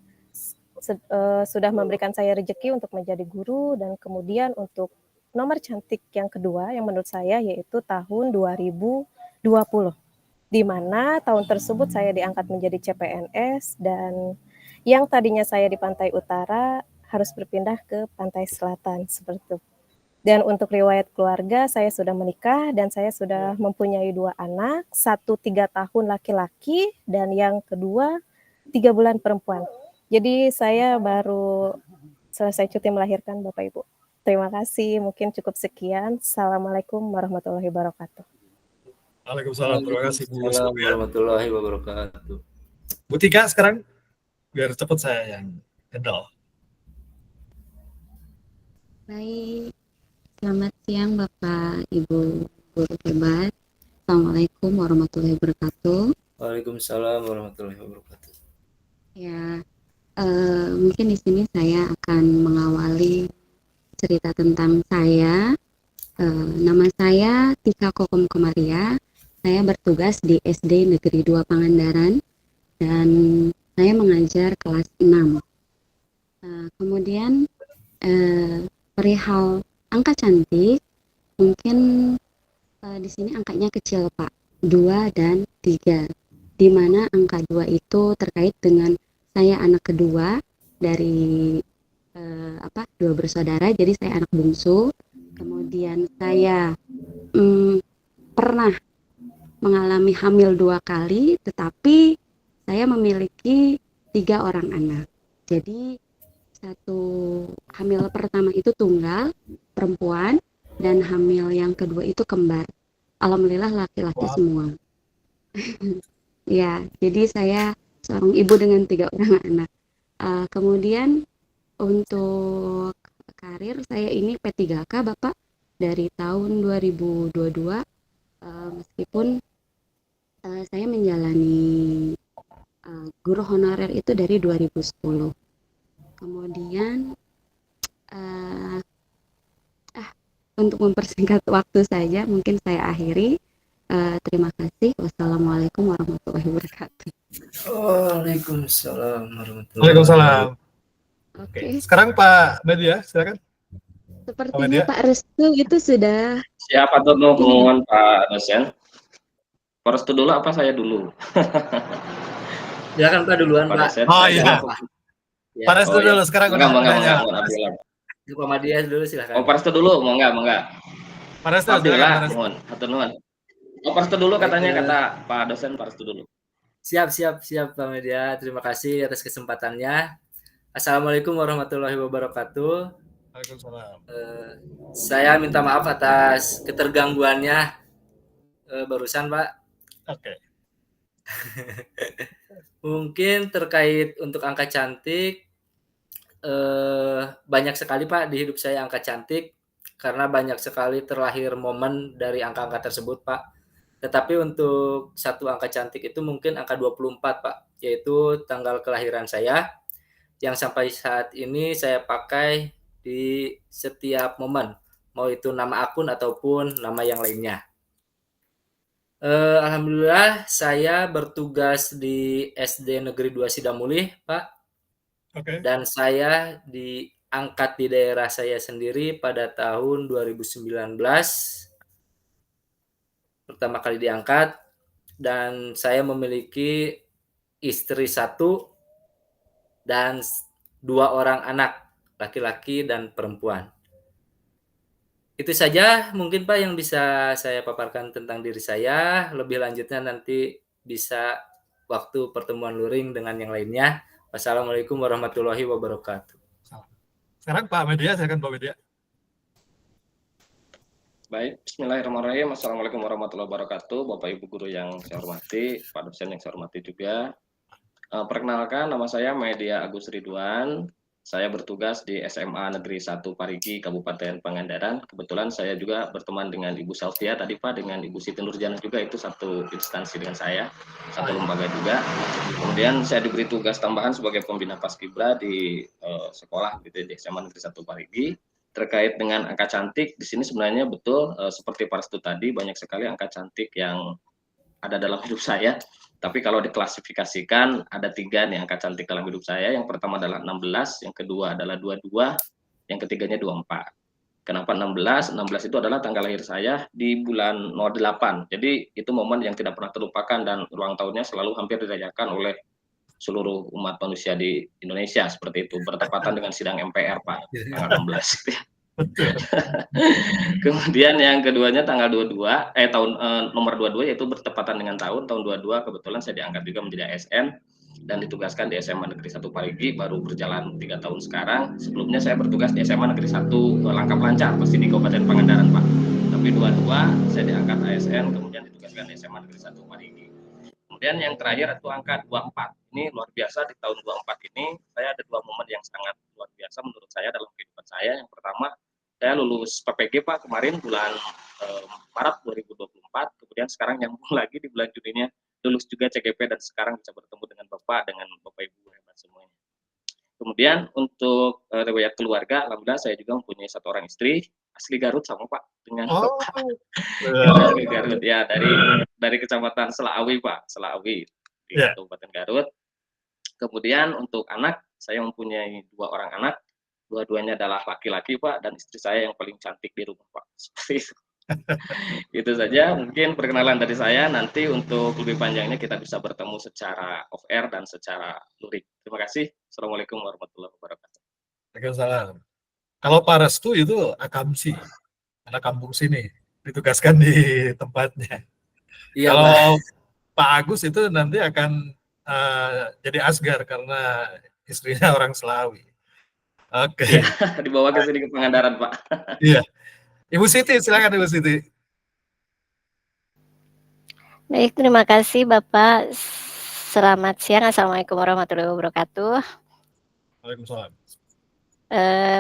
sudah memberikan saya rezeki untuk menjadi guru, dan kemudian untuk nomor cantik yang kedua yang menurut saya yaitu tahun 2020. Di mana tahun tersebut saya diangkat menjadi CPNS, dan yang tadinya saya di pantai utara harus berpindah ke pantai selatan seperti itu. Dan untuk riwayat keluarga, saya sudah menikah dan saya sudah mempunyai 2 anak, 1 3 tahun laki-laki dan yang kedua 3 bulan perempuan. Jadi saya baru selesai cuti melahirkan Bapak Ibu. Terima kasih, mungkin cukup sekian. Assalamualaikum warahmatullahi wabarakatuh. Waalaikumsalam. Terima kasih Bu Waalaikumsalam Selvia. warahmatullahi wabarakatuh. Bu Tika sekarang, biar cepat saya yang kendal. Baik, selamat siang Bapak Ibu guru hebat. Assalamualaikum warahmatullahi wabarakatuh. Waalaikumsalam warahmatullahi wabarakatuh. Ya, mungkin di sini saya akan mengawali cerita tentang saya. Nama saya Tika Kokom Komaria. Saya bertugas di SD Negeri 2 Pangandaran dan saya mengajar kelas 6. Kemudian perihal angka cantik, mungkin di sini angkanya kecil Pak, 2 dan 3. Di mana angka 2 itu terkait dengan saya anak kedua dari 2 bersaudara, jadi saya anak bungsu. Kemudian saya pernah mengalami hamil 2 kali, tetapi saya memiliki 3 orang anak. Jadi hamil pertama itu tunggal, perempuan, dan hamil yang kedua itu kembar. Alhamdulillah laki-laki semua. Ya, jadi saya seorang ibu dengan 3 orang anak. Kemudian untuk karir saya ini P3K Bapak dari tahun 2022, meskipun saya menjalani guru honorer itu dari 2010. Kemudian untuk mempersingkat waktu saja mungkin saya akhiri. Terima kasih. Wassalamualaikum warahmatullahi wabarakatuh. Waalaikumsalam warahmatullahi Waalaikumsalam. Oke, Sekarang Pak Media, silakan. sepertinya Pak Restu itu sudah Siapa tuh ini ya. mohon Pak dosen? Pak Restu dulu apa saya dulu? Silakan Pak duluan Pak Pak. dosen. Oh saya iya, dulu, Pak. Pak Restu dulu sekarang Enggak, udah enggak, nanya. mohon Abdillah. Pak Madias dulu silakan. Oh, Pak Restu dulu, mau enggak? Pak Restu, Abdillah, silakan Pak Restu. mohon. Hatur nuhun. Oh, Pak Restu dulu katanya, kata Pak dosen Pak Restu dulu. Siap Pak Media. Terima kasih atas kesempatannya. Assalamualaikum warahmatullahi wabarakatuh. Waalaikumsalam. Saya minta maaf atas ketergangguannya barusan Pak. Oke. Mungkin terkait untuk angka cantik, banyak sekali Pak di hidup saya angka cantik, karena banyak sekali terlahir momen dari angka-angka tersebut Pak. Tetapi untuk satu angka cantik itu mungkin angka 24 Pak, yaitu tanggal kelahiran saya, yang sampai saat ini saya pakai di setiap momen, mau itu nama akun ataupun nama yang lainnya. Alhamdulillah saya bertugas di SD Negeri 2 Sidamulih Pak. Oke. Dan saya diangkat di daerah saya sendiri pada tahun 2019. Pertama kali diangkat, dan saya memiliki istri 1 dan 2 orang anak, laki-laki dan perempuan. Itu saja mungkin Pak yang bisa saya paparkan tentang diri saya. Lebih lanjutnya nanti bisa waktu pertemuan luring dengan yang lainnya. Wassalamualaikum warahmatullahi wabarakatuh. Sekarang Pak Media, silakan Pak Media. Baik, bismillahirrahmanirrahim. Assalamualaikum warahmatullahi wabarakatuh. Bapak Ibu guru yang saya hormati, Pak dosen yang saya hormati juga. Perkenalkan, nama saya Media Agus Ridwan. Saya bertugas di SMA Negeri 1 Parigi, Kabupaten Pangandaran. Kebetulan saya juga berteman dengan Ibu Salvia tadi Pak, dengan Ibu Siti Nurjana juga, itu satu instansi dengan saya, satu lembaga juga. Kemudian saya diberi tugas tambahan sebagai pembina Paskibra di sekolah gitu, di SMA Negeri 1 Parigi. Terkait dengan angka cantik, di sini sebenarnya betul seperti Pak Restu tadi, banyak sekali angka cantik yang ada dalam hidup saya. Tapi kalau diklasifikasikan ada 3 nih angka cantik dalam hidup saya. Yang pertama adalah 16, yang kedua adalah 22, yang ketiganya 24. Kenapa 16? 16 itu adalah tanggal lahir saya di bulan 08. Jadi itu momen yang tidak pernah terlupakan, dan ulang tahunnya selalu hampir dirayakan oleh seluruh umat manusia di Indonesia, seperti itu. Bertepatan dengan sidang MPR Pak, tanggal 16. Kemudian yang keduanya tanggal 22, nomor 22, yaitu bertepatan dengan tahun 22. Kebetulan saya diangkat juga menjadi ASN dan ditugaskan di SMA Negeri 1 Parigi, baru berjalan 3 tahun sekarang. Sebelumnya saya bertugas di SMA Negeri 1 Langkap Lancar, pasti di Kabupaten Pangandaran Pak. Tapi 22 saya diangkat ASN, kemudian ditugaskan di SMA Negeri 1 Parigi. Kemudian yang terakhir itu angka 24. Ini luar biasa, di tahun 24 ini saya ada 2 momen yang sangat luar biasa menurut saya dalam kehidupan saya. Yang pertama, saya lulus PPG Pak kemarin bulan Maret 2024, kemudian sekarang nyambung lagi di bulan Juninya lulus juga CGP, dan sekarang bisa bertemu dengan Bapak Ibu hebat semuanya. Kemudian untuk riwayat keluarga, alhamdulillah saya juga mempunyai 1 orang istri asli Garut sama Pak dengan Bapak. Asli Garut ya, dari Kecamatan Selawi Pak, Selawi di Kabupaten Garut. Kemudian untuk anak, saya mempunyai 2 orang anak. Dua-duanya adalah laki-laki Pak, dan istri saya yang paling cantik di rumah Pak. Seperti itu. Itu saja mungkin perkenalan dari saya. Nanti untuk lebih panjangnya kita bisa bertemu secara off air dan secara luring. Terima kasih. Assalamualaikum warahmatullahi wabarakatuh. Waalaikumsalam. Kalau Pak Restu itu akamsi, anak kampung sini, ditugaskan di tempatnya. Iya, kalau Pak Agus itu nanti akan jadi asgar karena istrinya orang Selawi. Oke. Dibawa ke sini ke Pangandaran Pak. Iya. Ibu Siti, silakan Ibu Siti. Baik, terima kasih Bapak. Selamat siang. Assalamualaikum warahmatullahi wabarakatuh. Waalaikumsalam.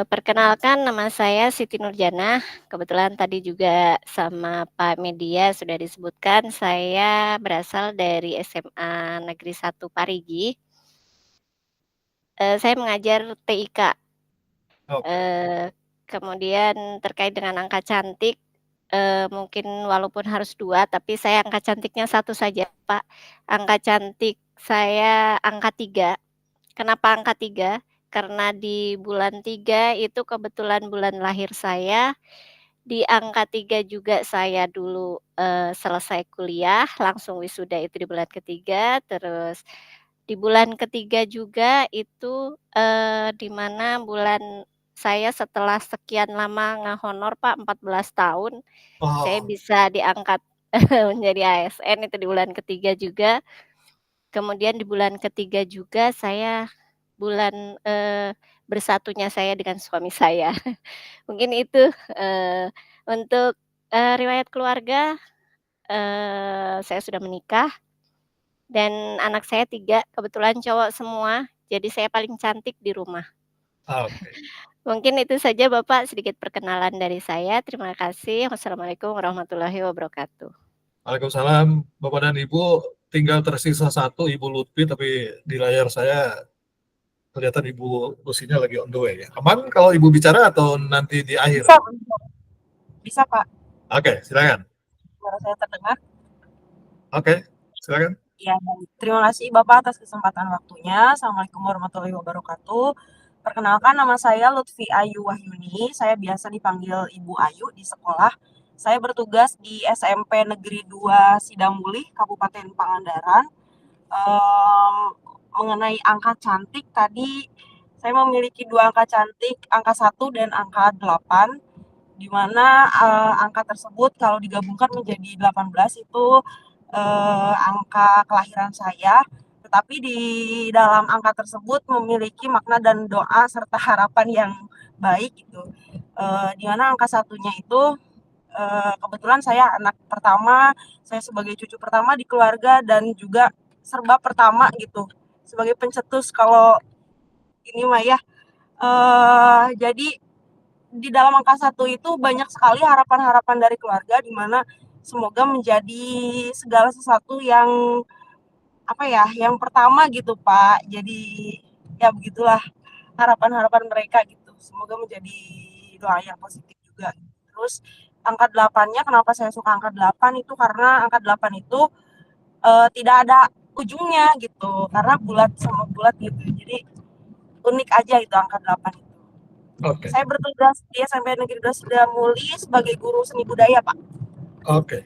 Perkenalkan nama saya Siti Nurjanah. Kebetulan tadi juga sama Pak Media sudah disebutkan, saya berasal dari SMA Negeri 1 Parigi. Saya mengajar TIK. Oke. Kemudian terkait dengan angka cantik, mungkin walaupun harus 2, tapi saya angka cantiknya 1 saja, Pak. Angka cantik saya angka 3. Kenapa angka 3? Karena di bulan 3 itu kebetulan bulan lahir saya, di angka 3 juga saya dulu, selesai kuliah, langsung wisuda itu di bulan ketiga, terus di bulan ketiga juga itu, di mana bulan saya setelah sekian lama ngehonor Pak, 14 tahun, saya Oh, bisa diangkat menjadi ASN itu di bulan ketiga juga. Kemudian di bulan ketiga juga saya bulan, bersatunya saya dengan suami saya. Mungkin itu, untuk, riwayat keluarga, saya sudah menikah dan anak saya 3, kebetulan cowok semua, jadi saya paling cantik di rumah. oke. Mungkin itu saja Bapak sedikit perkenalan dari saya. Terima kasih. Wassalamualaikum warahmatullahi wabarakatuh. Waalaikumsalam, Bapak dan Ibu. Tinggal tersisa 1, Ibu Lutfi, tapi di layar saya kelihatan Ibu Lusinya lagi on the way ya. Aman kalau Ibu bicara atau nanti di akhir? Bisa, bisa Pak. Oke, silakan. Suara saya terdengar? Oke, silakan. Ya, terima kasih Bapak atas kesempatan waktunya. Assalamualaikum warahmatullahi wabarakatuh. Perkenalkan, nama saya Lutfi Ayu Wahyuni. Saya biasa dipanggil Ibu Ayu di sekolah. Saya bertugas di SMP Negeri 2 Sidamuli, Kabupaten Pangandaran. Mengenai angka cantik tadi, saya memiliki 2 angka cantik, angka 1 dan angka 8, di mana angka tersebut kalau digabungkan menjadi 18 itu angka kelahiran saya, tetapi di dalam angka tersebut memiliki makna dan doa serta harapan yang baik gitu. Di mana angka satunya itu kebetulan saya anak pertama, saya sebagai cucu pertama di keluarga dan juga serba pertama gitu, sebagai pencetus kalau ini mah ya. Jadi di dalam angka 1 itu banyak sekali harapan-harapan dari keluarga di mana semoga menjadi segala sesuatu yang apa ya, yang pertama gitu Pak. Jadi ya begitulah harapan-harapan mereka gitu. Semoga menjadi doa yang positif juga. Terus angka 8-nya kenapa saya suka angka 8 itu karena angka 8 itu tidak ada ujungnya gitu. Karena bulat sama bulat gitu. Jadi unik aja itu angka 8 itu. Oke. Saya bertugas di SMP Negeri 2 Sidamuli sebagai guru seni budaya, Pak. Oke.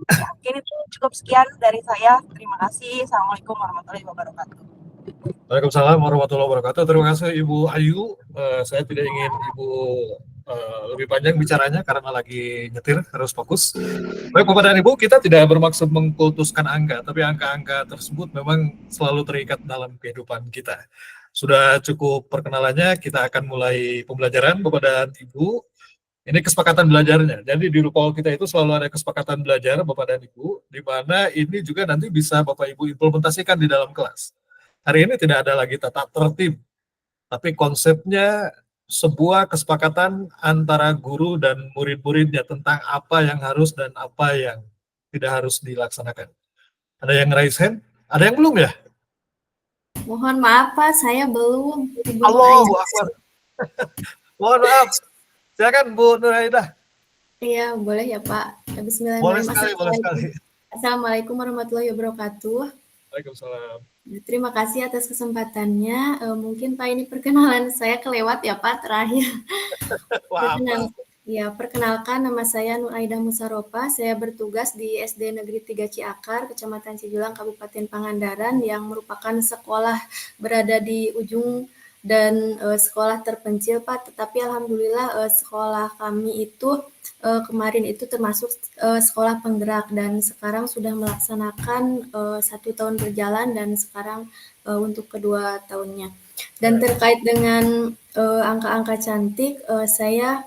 Ya, mungkin itu cukup sekian dari saya. Terima kasih. Assalamualaikum warahmatullahi wabarakatuh. Waalaikumsalam warahmatullahi wabarakatuh. Terima kasih Ibu Ayu. Saya tidak ingin Ibu lebih panjang bicaranya karena lagi nyetir, harus fokus. Baik Bapak dan Ibu, kita tidak bermaksud mengkultuskan angka, tapi angka-angka tersebut memang selalu terikat dalam kehidupan kita. Sudah cukup perkenalannya, kita akan mulai pembelajaran Bapak dan Ibu. Ini kesepakatan belajarnya. Jadi di Rupol kita itu selalu ada kesepakatan belajar Bapak dan Ibu, di mana ini juga nanti bisa Bapak Ibu implementasikan di dalam kelas. Hari ini tidak ada lagi tata tertib, tapi konsepnya sebuah kesepakatan antara guru dan murid-muridnya tentang apa yang harus dan apa yang tidak harus dilaksanakan. Ada yang raise hand? Ada yang belum ya? Mohon maaf Pak, saya belum. Allahu Akbar. Mohon maaf. Silakan Bu Nurhaidah. Iya, boleh ya Pak. Boleh sekali, boleh sekali. Assalamualaikum warahmatullahi wabarakatuh. Waalaikumsalam. Terima kasih atas kesempatannya. Mungkin Pak ini perkenalan saya kelewat ya Pak terakhir. Perkenalkan nama saya Nur Aidah Musaropa. Saya bertugas di SD Negeri 3 Ciakar, Kecamatan Cijulang, Kabupaten Pangandaran yang merupakan sekolah berada di ujung dan sekolah terpencil Pak. Tetapi alhamdulillah sekolah kami itu kemarin itu termasuk sekolah penggerak dan sekarang sudah melaksanakan 1 tahun berjalan dan sekarang untuk kedua tahunnya. Dan terkait dengan angka-angka cantik, saya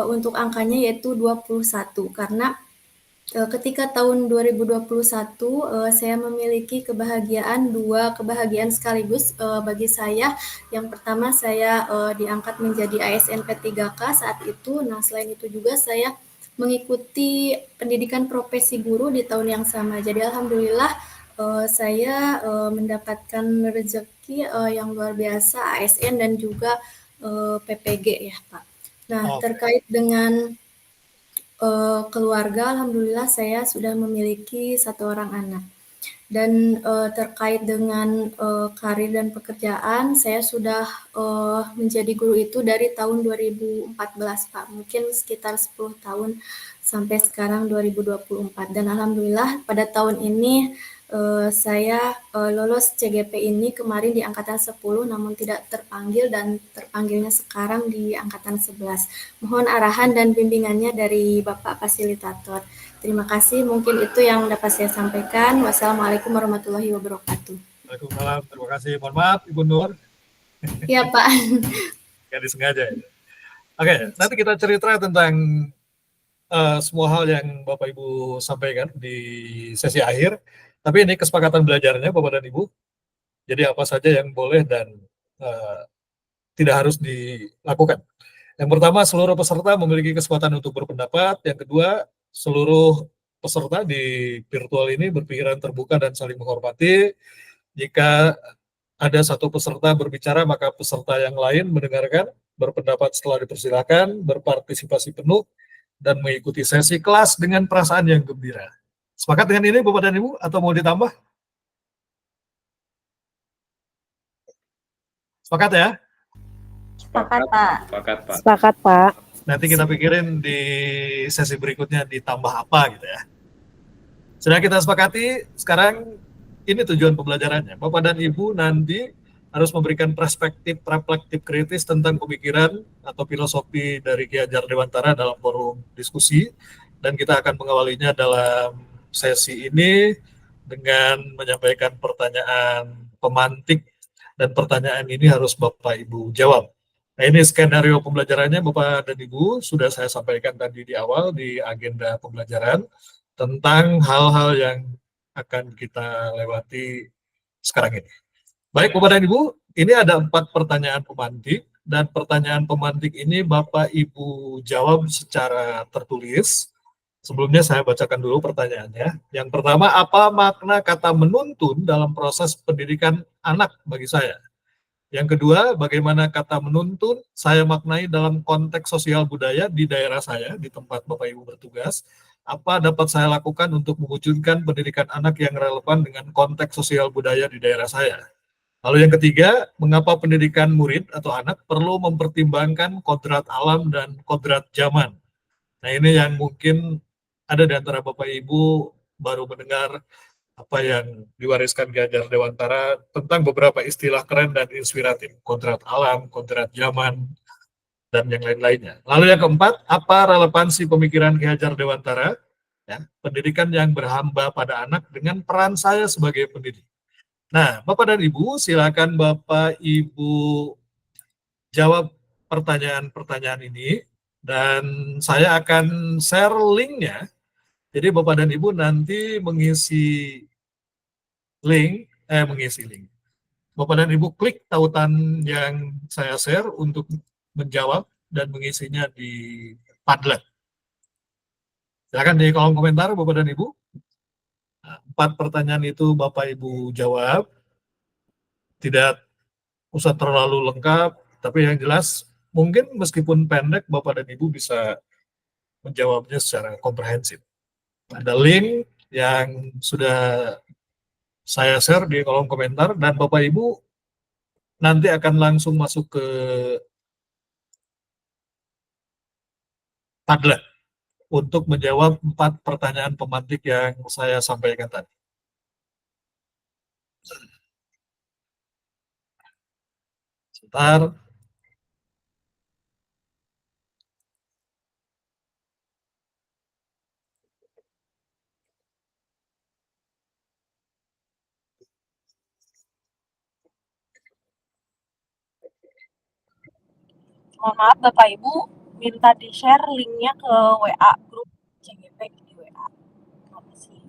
untuk angkanya yaitu 21 karena Ketika tahun 2021, saya memiliki dua kebahagiaan sekaligus bagi saya. Yang pertama, saya diangkat menjadi ASN P3K saat itu. Nah, selain itu juga saya mengikuti pendidikan profesi guru di tahun yang sama. Jadi alhamdulillah saya mendapatkan rezeki yang luar biasa, ASN dan juga PPG ya Pak. Nah, terkait dengan keluarga, alhamdulillah saya sudah memiliki 1 orang anak. Dan terkait dengan karir dan pekerjaan, saya sudah menjadi guru itu dari tahun 2014 Pak, mungkin sekitar 10 tahun sampai sekarang 2024. Dan alhamdulillah pada tahun ini saya lolos CGP ini kemarin di angkatan 10 namun tidak terpanggil dan terpanggilnya sekarang di angkatan 11. Mohon arahan dan bimbingannya dari Bapak Fasilitator. Terima kasih, mungkin itu yang dapat saya sampaikan. Wassalamualaikum warahmatullahi wabarakatuh. Waalaikumsalam, terima kasih. Mohon maaf Ibu Nur. Iya Pak. Gak disengaja ya. Oke, nanti kita cerita tentang semua hal yang Bapak Ibu sampaikan di sesi akhir. Tapi ini kesepakatan belajarnya Bapak dan Ibu. Jadi apa saja yang boleh dan tidak harus dilakukan. Yang pertama, seluruh peserta memiliki kesempatan untuk berpendapat. Yang kedua, seluruh peserta di virtual ini berpikiran terbuka dan saling menghormati. Jika ada satu peserta berbicara, maka peserta yang lain mendengarkan, berpendapat setelah dipersilakan, berpartisipasi penuh, dan mengikuti sesi kelas dengan perasaan yang gembira. Sepakat dengan ini Bapak dan Ibu atau mau ditambah? Sepakat ya? Sepakat Pak. Sepakat Pak. Sepakat Pak. Nanti kita pikirin di sesi berikutnya ditambah apa gitu ya. Sudah kita sepakati, sekarang ini tujuan pembelajarannya. Bapak dan Ibu nanti harus memberikan perspektif reflektif kritis tentang pemikiran atau filosofi dari Ki Hajar Dewantara dalam forum diskusi, dan kita akan mengawalinya dalam sesi ini dengan menyampaikan pertanyaan pemantik, dan pertanyaan ini harus Bapak Ibu jawab. Nah, ini skenario pembelajarannya Bapak dan Ibu sudah saya sampaikan tadi di awal di agenda pembelajaran tentang hal-hal yang akan kita lewati sekarang ini. Baik Bapak dan Ibu, ini ada 4 pertanyaan pemantik, dan pertanyaan pemantik ini Bapak Ibu jawab secara tertulis. Sebelumnya saya bacakan dulu pertanyaannya. Yang pertama, apa makna kata menuntun dalam proses pendidikan anak bagi saya? Yang kedua, bagaimana kata menuntun saya maknai dalam konteks sosial budaya di daerah saya, di tempat Bapak Ibu bertugas? Apa dapat saya lakukan untuk mewujudkan pendidikan anak yang relevan dengan konteks sosial budaya di daerah saya? Lalu yang ketiga, mengapa pendidikan murid atau anak perlu mempertimbangkan kodrat alam dan kodrat zaman? Nah, ini yang mungkin ada di antara Bapak Ibu baru mendengar apa yang diwariskan Ki Hajar Dewantara tentang beberapa istilah keren dan inspiratif, kodrat alam, kodrat zaman, dan yang lain-lainnya. Lalu yang keempat, apa relevansi pemikiran Ki Hajar Dewantara, ya, pendidikan yang berhamba pada anak dengan peran saya sebagai pendidik? Nah, Bapak dan Ibu, silakan Bapak Ibu jawab pertanyaan-pertanyaan ini, dan saya akan share linknya. Jadi Bapak dan Ibu nanti mengisi link. Bapak dan Ibu klik tautan yang saya share untuk menjawab dan mengisinya di Padlet. Silakan di kolom komentar Bapak dan Ibu. 4 pertanyaan itu Bapak Ibu jawab. Tidak usah terlalu lengkap, tapi yang jelas mungkin meskipun pendek Bapak dan Ibu bisa menjawabnya secara komprehensif. Ada link yang sudah saya share di kolom komentar, dan Bapak Ibu nanti akan langsung masuk ke Padlet untuk menjawab 4 pertanyaan pemantik yang saya sampaikan tadi. Sebentar. Mohon maaf Bapak Ibu, minta di-share linknya ke WA grup CGP di WA. kasih.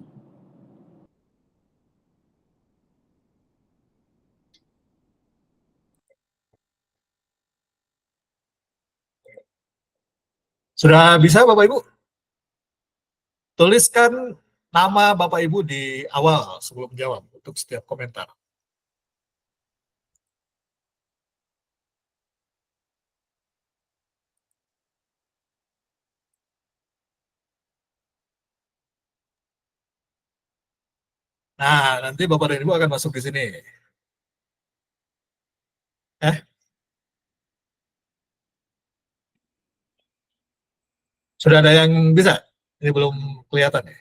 Sudah bisa Bapak Ibu? Tuliskan nama Bapak Ibu di awal sebelum jawab untuk setiap komentar. Nah, nanti Bapak dan Ibu akan masuk di sini. Sudah ada yang bisa? Ini belum kelihatan ya?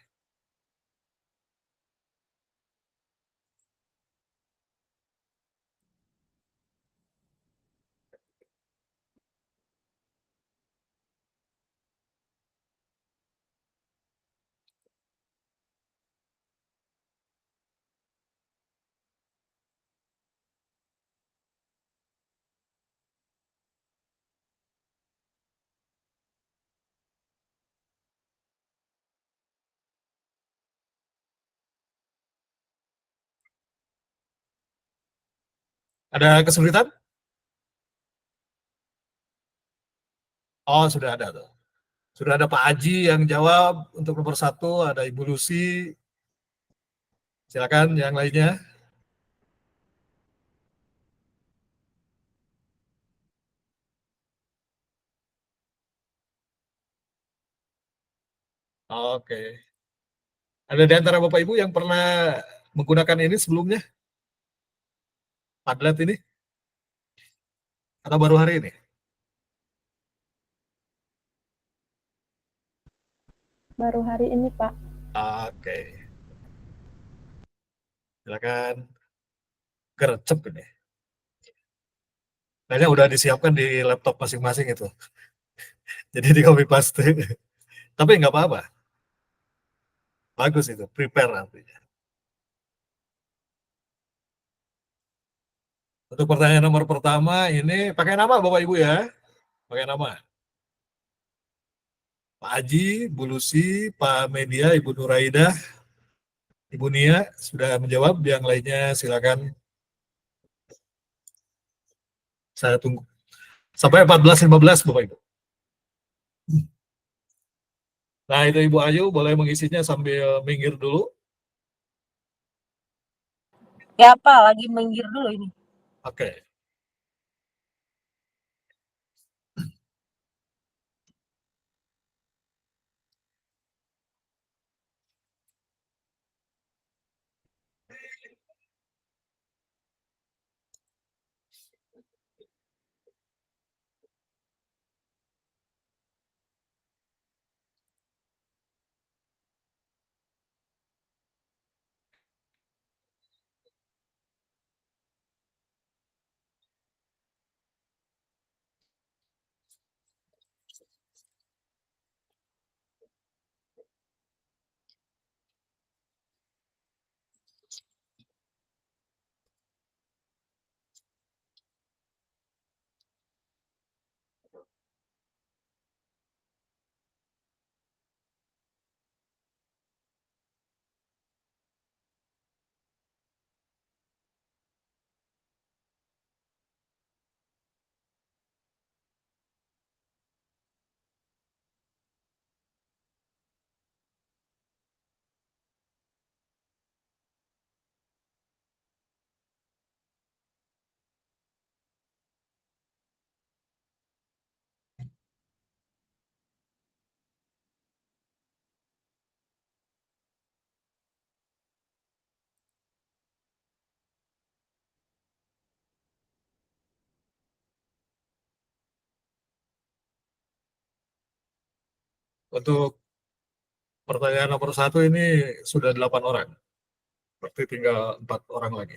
Ada kesulitan? Oh, sudah ada tuh. Sudah ada Pak Aji yang jawab untuk nomor 1, ada Ibu Lucy. Silakan yang lainnya. Oke. Ada di antara Bapak Ibu yang pernah menggunakan ini sebelumnya? Padlet ini? Atau baru hari ini? Baru hari ini, Pak. Oke. Silakan. Gercep ini. Kayaknya udah disiapkan di laptop masing-masing itu. Jadi di copy paste. Tapi nggak apa-apa. Bagus itu, prepare nantinya. Untuk pertanyaan nomor pertama ini pakai nama Bapak Ibu ya. Pakai nama. Pak Aji, Bu Lucy, Pak Media, Ibu Nuraidah, Ibu Nia sudah menjawab. Yang lainnya silakan. Saya tunggu. Sampai 14.15 Bapak Ibu. Nah itu Ibu Ayu boleh mengisinya sambil minggir dulu. Ya Pak, lagi minggir dulu ini. Oke. Untuk pertanyaan nomor 1 ini sudah 8 orang. Berarti tinggal 4 orang lagi.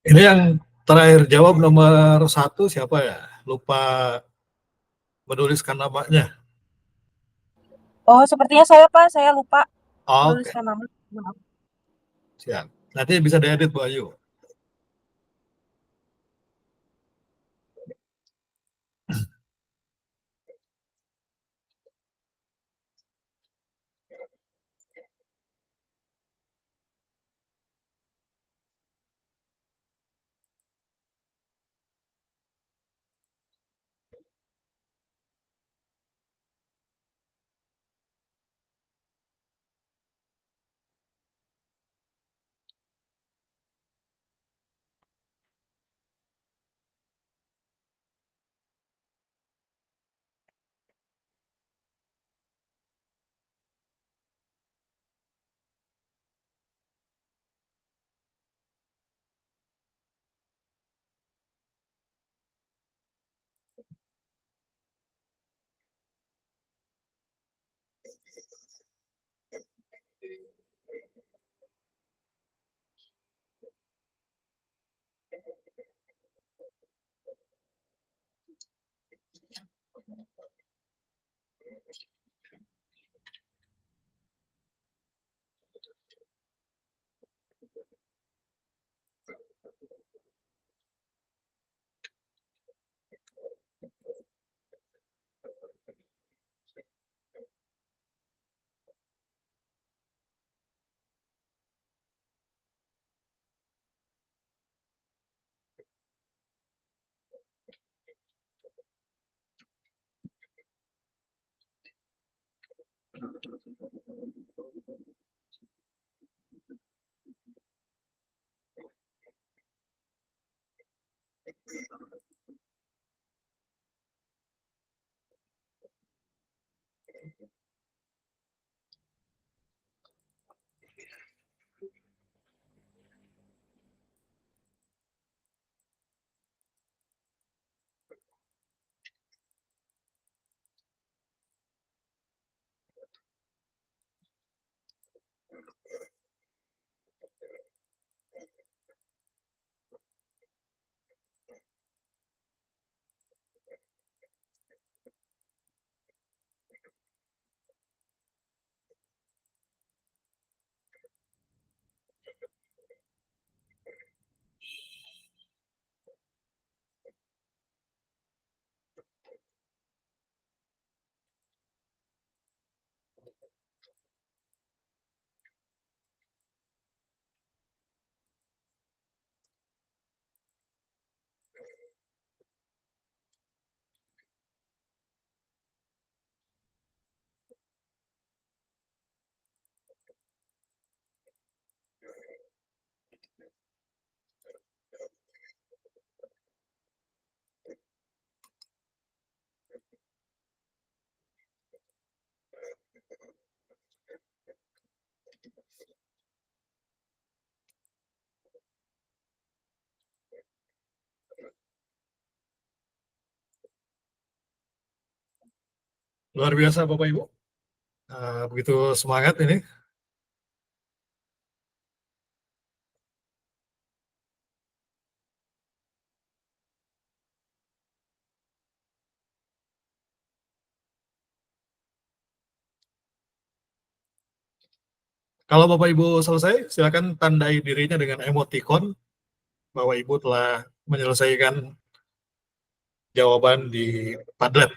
Ini yang terakhir jawab nomor 1 siapa ya? Lupa menuliskan namanya. Oh, sepertinya saya Pak, saya lupa Oke, menuliskan nama. Maaf. siap. Nanti bisa diedit Bu Ayu. Luar biasa Bapak Ibu. Begitu semangat ini. Kalau Bapak Ibu selesai, silakan tandai dirinya dengan emoticon bahwa Ibu telah menyelesaikan jawaban di Padlet.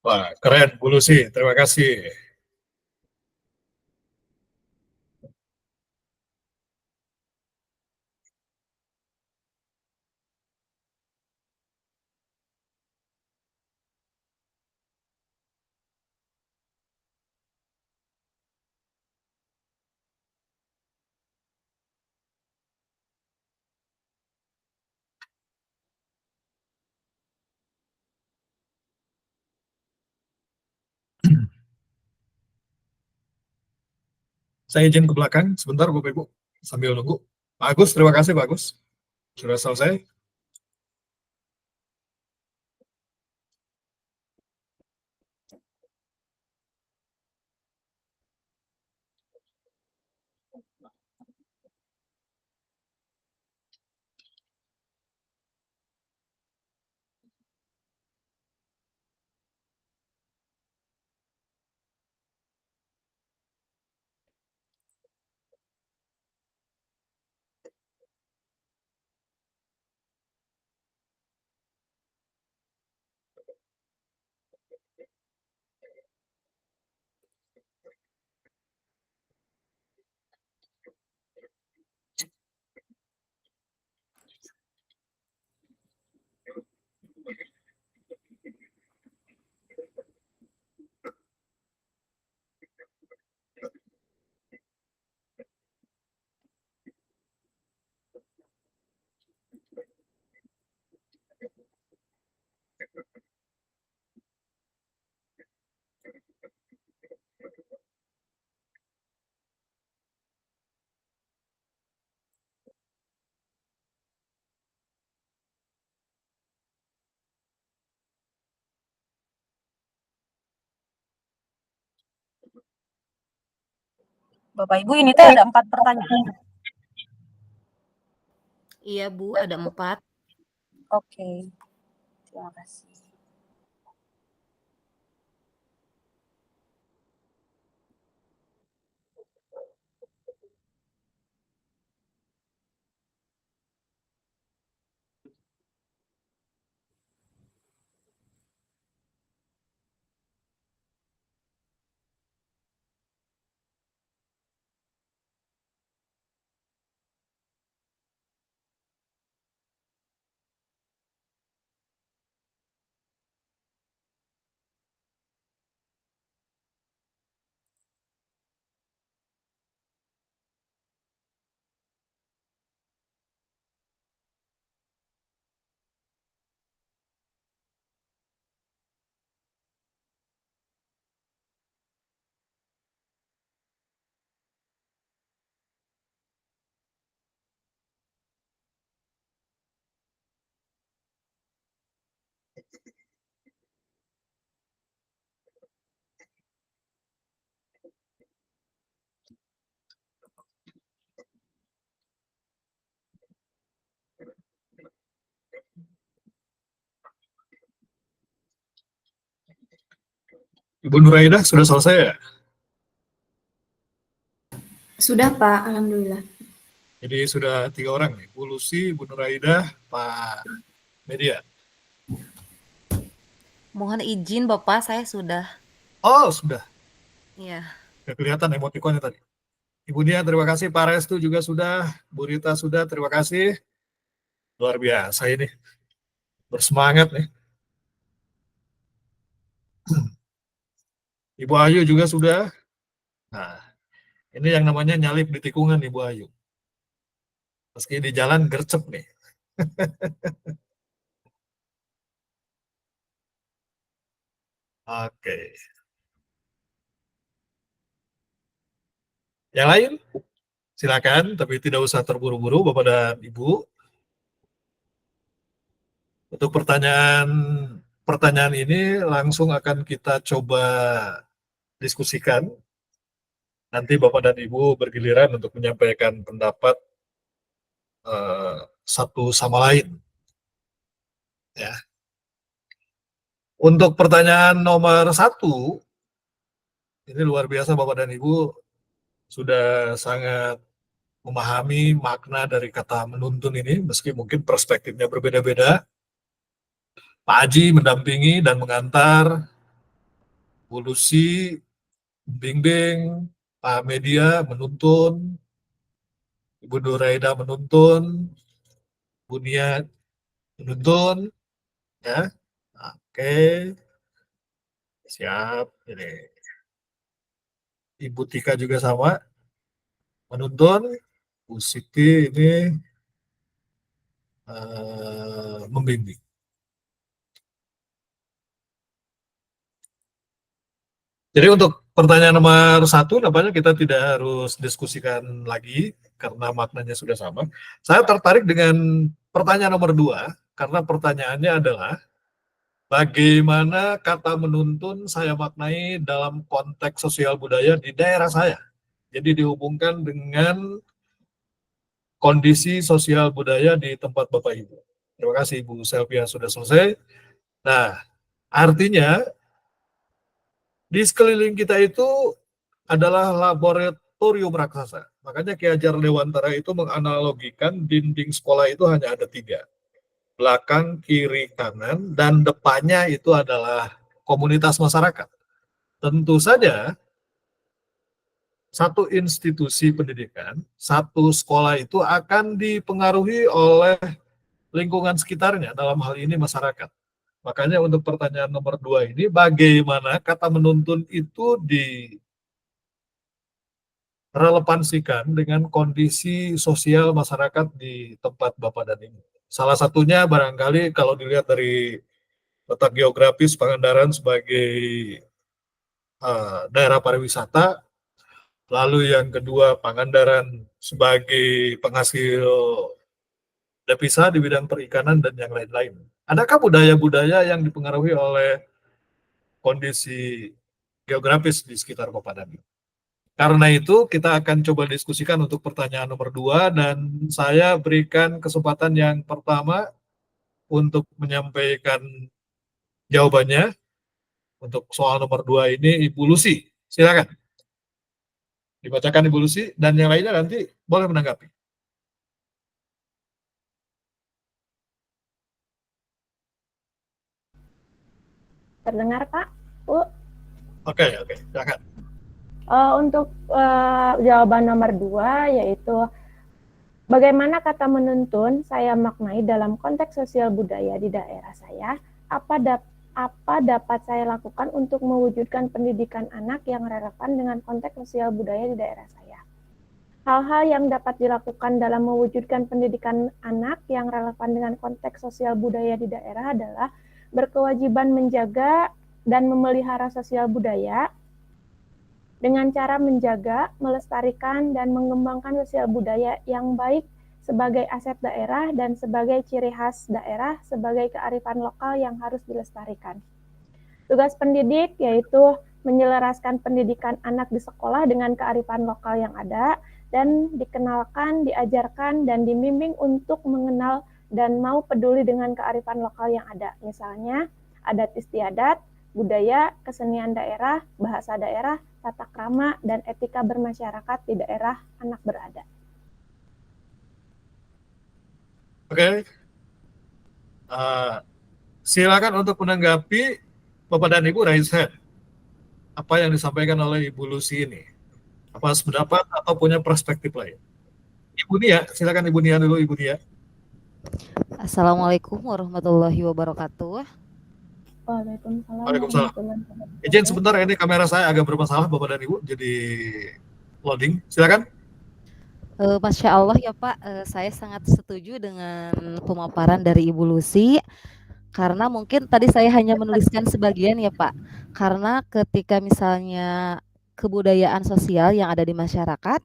Wah, keren Bu Lucy, terima kasih. Saya izin ke belakang sebentar Bapak Ibu sambil nunggu. Pak Agus, terima kasih Pak Agus. Sudah selesai. Bapak Ibu, ini teh ada 4 pertanyaan. Iya Bu, ada 4. Oke, terima kasih. Ibu Nuraidah sudah selesai ya? Sudah Pak, Alhamdulillah. Jadi sudah 3 orang nih, Bu Lucy, Bu Nuraidah, Pak Media. Mohon izin Bapak, saya sudah. Oh, sudah. Iya. Udah kelihatan emotikonnya tadi. Ibu Nia, terima kasih. Pak Restu juga sudah. Bu Rita sudah, terima kasih. Luar biasa ini. Bersemangat nih. Ibu Ayu juga sudah. Nah, ini yang namanya nyalip di tikungan Ibu Ayu. Meski di jalan gercep nih. Oke. Yang lain? Silakan, tapi tidak usah terburu-buru Bapak dan Ibu. Untuk pertanyaan ini langsung akan kita coba diskusikan. Nanti Bapak dan Ibu bergiliran untuk menyampaikan pendapat satu sama lain. Ya. Untuk pertanyaan nomor 1, ini luar biasa Bapak dan Ibu sudah sangat memahami makna dari kata menuntun ini, meski mungkin perspektifnya berbeda-beda. Pak Haji mendampingi dan mengantar, Bu Lucy bimbing, Pak Media menuntun, Ibu Nuraida menuntun, Bu Nia menuntun, ya. Oke, siap. Ini Ibu Tika juga sama menuntun, Bu Siti ini membimbing. Jadi untuk pertanyaan nomor 1, nampaknya kita tidak harus diskusikan lagi karena maknanya sudah sama. Saya tertarik dengan pertanyaan nomor 2 karena pertanyaannya adalah bagaimana kata menuntun saya maknai dalam konteks sosial budaya di daerah saya. Jadi dihubungkan dengan kondisi sosial budaya di tempat Bapak Ibu. Terima kasih Ibu Selvia sudah selesai. Nah, artinya di sekeliling kita itu adalah laboratorium raksasa. Makanya Ki Hajar Dewantara itu menganalogikan dinding sekolah itu hanya ada 3. Belakang, kiri, kanan, dan depannya itu adalah komunitas masyarakat. Tentu saja, satu institusi pendidikan, satu sekolah itu akan dipengaruhi oleh lingkungan sekitarnya, dalam hal ini masyarakat. Makanya untuk pertanyaan nomor 2 ini, bagaimana kata menuntun itu direlevansikan dengan kondisi sosial masyarakat di tempat Bapak dan Ibu. Salah satunya barangkali kalau dilihat dari letak geografis Pangandaran sebagai daerah pariwisata, lalu yang kedua Pangandaran sebagai penghasil devisa di bidang perikanan dan yang lain-lain. Adakah budaya-budaya yang dipengaruhi oleh kondisi geografis di sekitar Bapak dan Ibu? Karena itu kita akan coba diskusikan untuk pertanyaan nomor 2 dan saya berikan kesempatan yang pertama untuk menyampaikan jawabannya. Untuk soal nomor 2 ini Ibu Lucy, silakan. Dibacakan Ibu Lucy dan yang lainnya nanti boleh menanggapi. Terdengar Pak? Bu? Oke, silakan. Untuk jawaban nomor 2 yaitu bagaimana kata menuntun saya maknai dalam konteks sosial budaya di daerah saya, apa dapat saya lakukan untuk mewujudkan pendidikan anak yang relevan dengan konteks sosial budaya di daerah saya. Hal-hal yang dapat dilakukan dalam mewujudkan pendidikan anak yang relevan dengan konteks sosial budaya di daerah adalah berkewajiban menjaga dan memelihara sosial budaya dengan cara menjaga, melestarikan, dan mengembangkan sosial budaya yang baik sebagai aset daerah dan sebagai ciri khas daerah sebagai kearifan lokal yang harus dilestarikan. Tugas pendidik yaitu menyelaraskan pendidikan anak di sekolah dengan kearifan lokal yang ada dan dikenalkan, diajarkan, dan dibimbing untuk mengenal dan mau peduli dengan kearifan lokal yang ada. Misalnya, adat istiadat, budaya, kesenian daerah, bahasa daerah, tata krama, dan etika bermasyarakat di daerah anak berada. Oke. Silakan untuk menanggapi Bapak dan Ibu raise hand. Apa yang disampaikan oleh Ibu Lucy ini? Apa sependapat atau punya perspektif lain? Ibu Nia, silakan Ibu Nia dulu, Ibu Nia. Assalamualaikum warahmatullahi wabarakatuh. Waalaikumsalam. Waalaikumsalam. Izin sebentar, ini kamera saya agak bermasalah Bapak dan Ibu, jadi loading. Silakan. Masya Allah ya Pak, saya sangat setuju dengan pemaparan dari Ibu Lucy. Karena mungkin tadi saya hanya menuliskan sebagian ya Pak. Karena ketika misalnya kebudayaan sosial yang ada di masyarakat,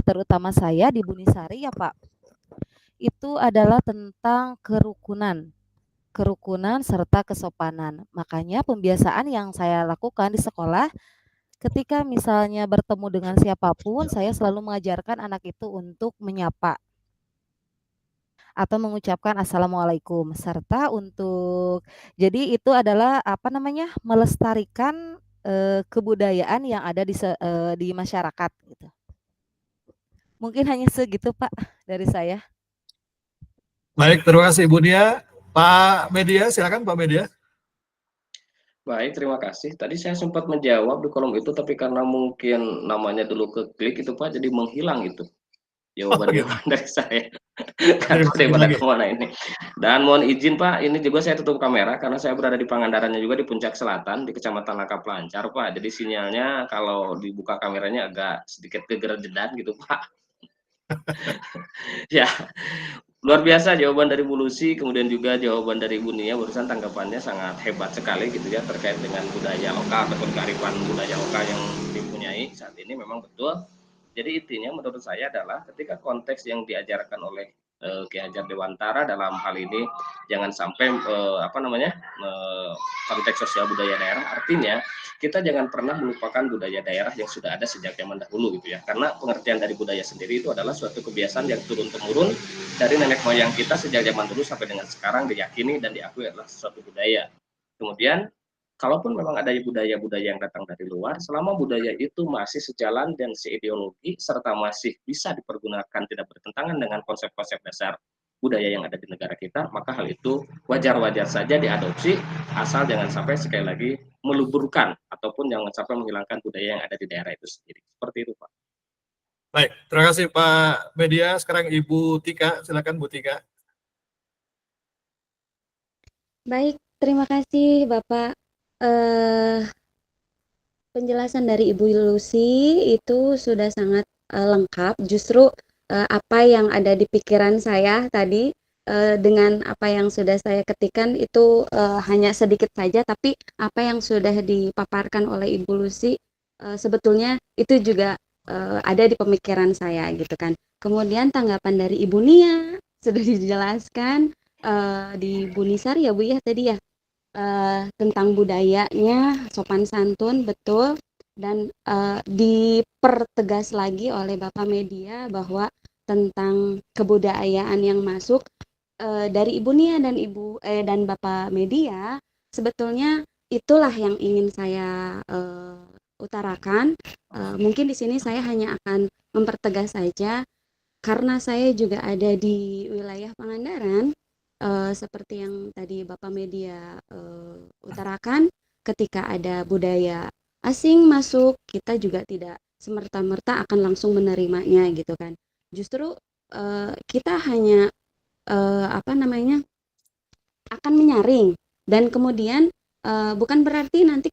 terutama saya di Bunisari ya Pak, itu adalah tentang kerukunan serta kesopanan. Makanya pembiasaan yang saya lakukan di sekolah, ketika misalnya bertemu dengan siapapun, saya selalu mengajarkan anak itu untuk menyapa atau mengucapkan assalamualaikum, serta untuk jadi itu adalah melestarikan kebudayaan yang ada di masyarakat gitu. Mungkin hanya segitu Pak dari saya. Baik, terima kasih Ibu Nia. Pak Media, silakan Pak Media. Baik, terima kasih. Tadi saya sempat menjawab di kolom itu, tapi karena mungkin namanya dulu keklik itu Pak, jadi menghilang itu jawaban-jawaban dari saya. Karena daripada kemana ini. Dan mohon izin Pak, ini juga saya tutup kamera karena saya berada di Pangandarannya juga di Puncak Selatan, di Kecamatan Langkap Lancar Pak. Jadi sinyalnya kalau dibuka kameranya agak sedikit kegerjedan gitu Pak. Ya, luar biasa jawaban dari Bu Lucy, kemudian juga jawaban dari Bu Nia, barusan tanggapannya sangat hebat sekali gitu ya terkait dengan budaya lokal ataupun kearifan budaya lokal yang dipunyai saat ini memang betul. Jadi intinya menurut saya adalah ketika konteks yang diajarkan oleh Ki Hajar Dewantara dalam hal ini jangan sampai konteks sosial budaya daerah, artinya kita jangan pernah melupakan budaya daerah yang sudah ada sejak zaman dahulu gitu ya, karena pengertian dari budaya sendiri itu adalah suatu kebiasaan yang turun-temurun dari nenek moyang kita sejak zaman dulu sampai dengan sekarang diyakini dan diakui adalah suatu budaya. Kemudian kalaupun memang ada budaya-budaya yang datang dari luar, selama budaya itu masih sejalan dan seideologi serta masih bisa dipergunakan tidak bertentangan dengan konsep-konsep dasar budaya yang ada di negara kita, maka hal itu wajar-wajar saja diadopsi, asal jangan sampai sekali lagi meluburkan ataupun jangan sampai menghilangkan budaya yang ada di daerah itu sendiri. Seperti itu Pak. Baik, terima kasih Pak Media. Sekarang Ibu Tika, silakan Bu Tika. Baik, terima kasih Bapak. Penjelasan dari Ibu Lucy itu sudah sangat lengkap. Justru apa yang ada di pikiran saya tadi dengan apa yang sudah saya ketikkan itu hanya sedikit saja, tapi apa yang sudah dipaparkan oleh Ibu Lucy sebetulnya itu juga ada di pemikiran saya gitu kan. Kemudian tanggapan dari Ibu Nia sudah dijelaskan di Bunisari ya Bu ya tadi ya, tentang budayanya, sopan santun, betul. Dan dipertegas lagi oleh Bapak Media bahwa tentang kebudayaan yang masuk dari Ibu Nia dan dan Bapak Media, sebetulnya itulah yang ingin saya utarakan. Mungkin di sini saya hanya akan mempertegas saja karena saya juga ada di wilayah Pangandaran, seperti yang tadi Bapak Media utarakan, ketika ada budaya asing masuk, kita juga tidak semerta-merta akan langsung menerimanya gitu kan. Justru kita hanya akan menyaring, dan kemudian bukan berarti nanti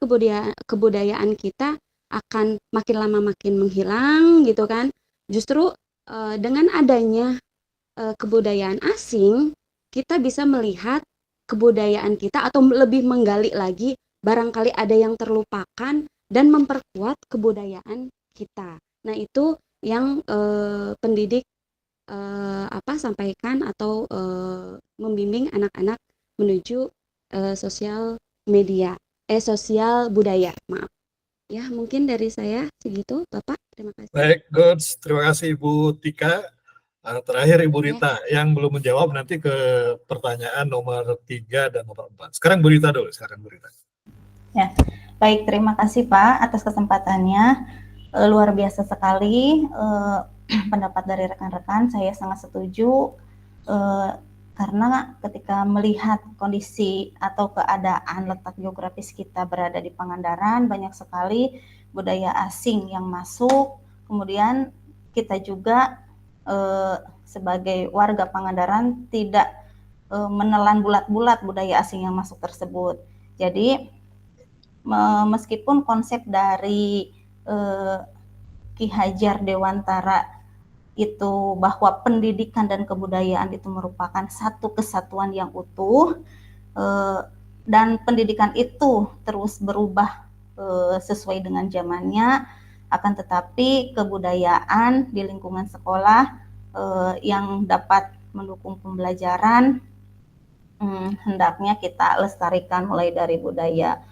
kebudayaan kita akan makin lama makin menghilang gitu kan. Justru dengan adanya kebudayaan asing, kita bisa melihat kebudayaan kita atau lebih menggali lagi, barangkali ada yang terlupakan dan memperkuat kebudayaan kita. Nah, itu yang pendidik sampaikan atau membimbing anak-anak menuju sosial budaya, maaf. Ya, mungkin dari saya segitu, Bapak. Terima kasih. Baik, Gods. Terima kasih Ibu Tika. Terakhir Ibu Rita yang belum menjawab, nanti ke pertanyaan nomor 3 dan nomor 4. Sekarang Bu Rita dulu, silakan Bu Rita. Ya, baik, terima kasih Pak atas kesempatannya. Luar biasa sekali pendapat dari rekan-rekan. Saya sangat setuju karena ketika melihat kondisi atau keadaan letak geografis kita berada di Pangandaran, banyak sekali budaya asing yang masuk. Kemudian kita juga sebagai warga Pangandaran tidak menelan bulat-bulat budaya asing yang masuk tersebut. Jadi meskipun konsep dari Ki Hajar Dewantara itu bahwa pendidikan dan kebudayaan itu merupakan satu kesatuan yang utuh, dan pendidikan itu terus berubah sesuai dengan zamannya, akan tetapi kebudayaan di lingkungan sekolah yang dapat mendukung pembelajaran hendaknya kita lestarikan, mulai dari budaya,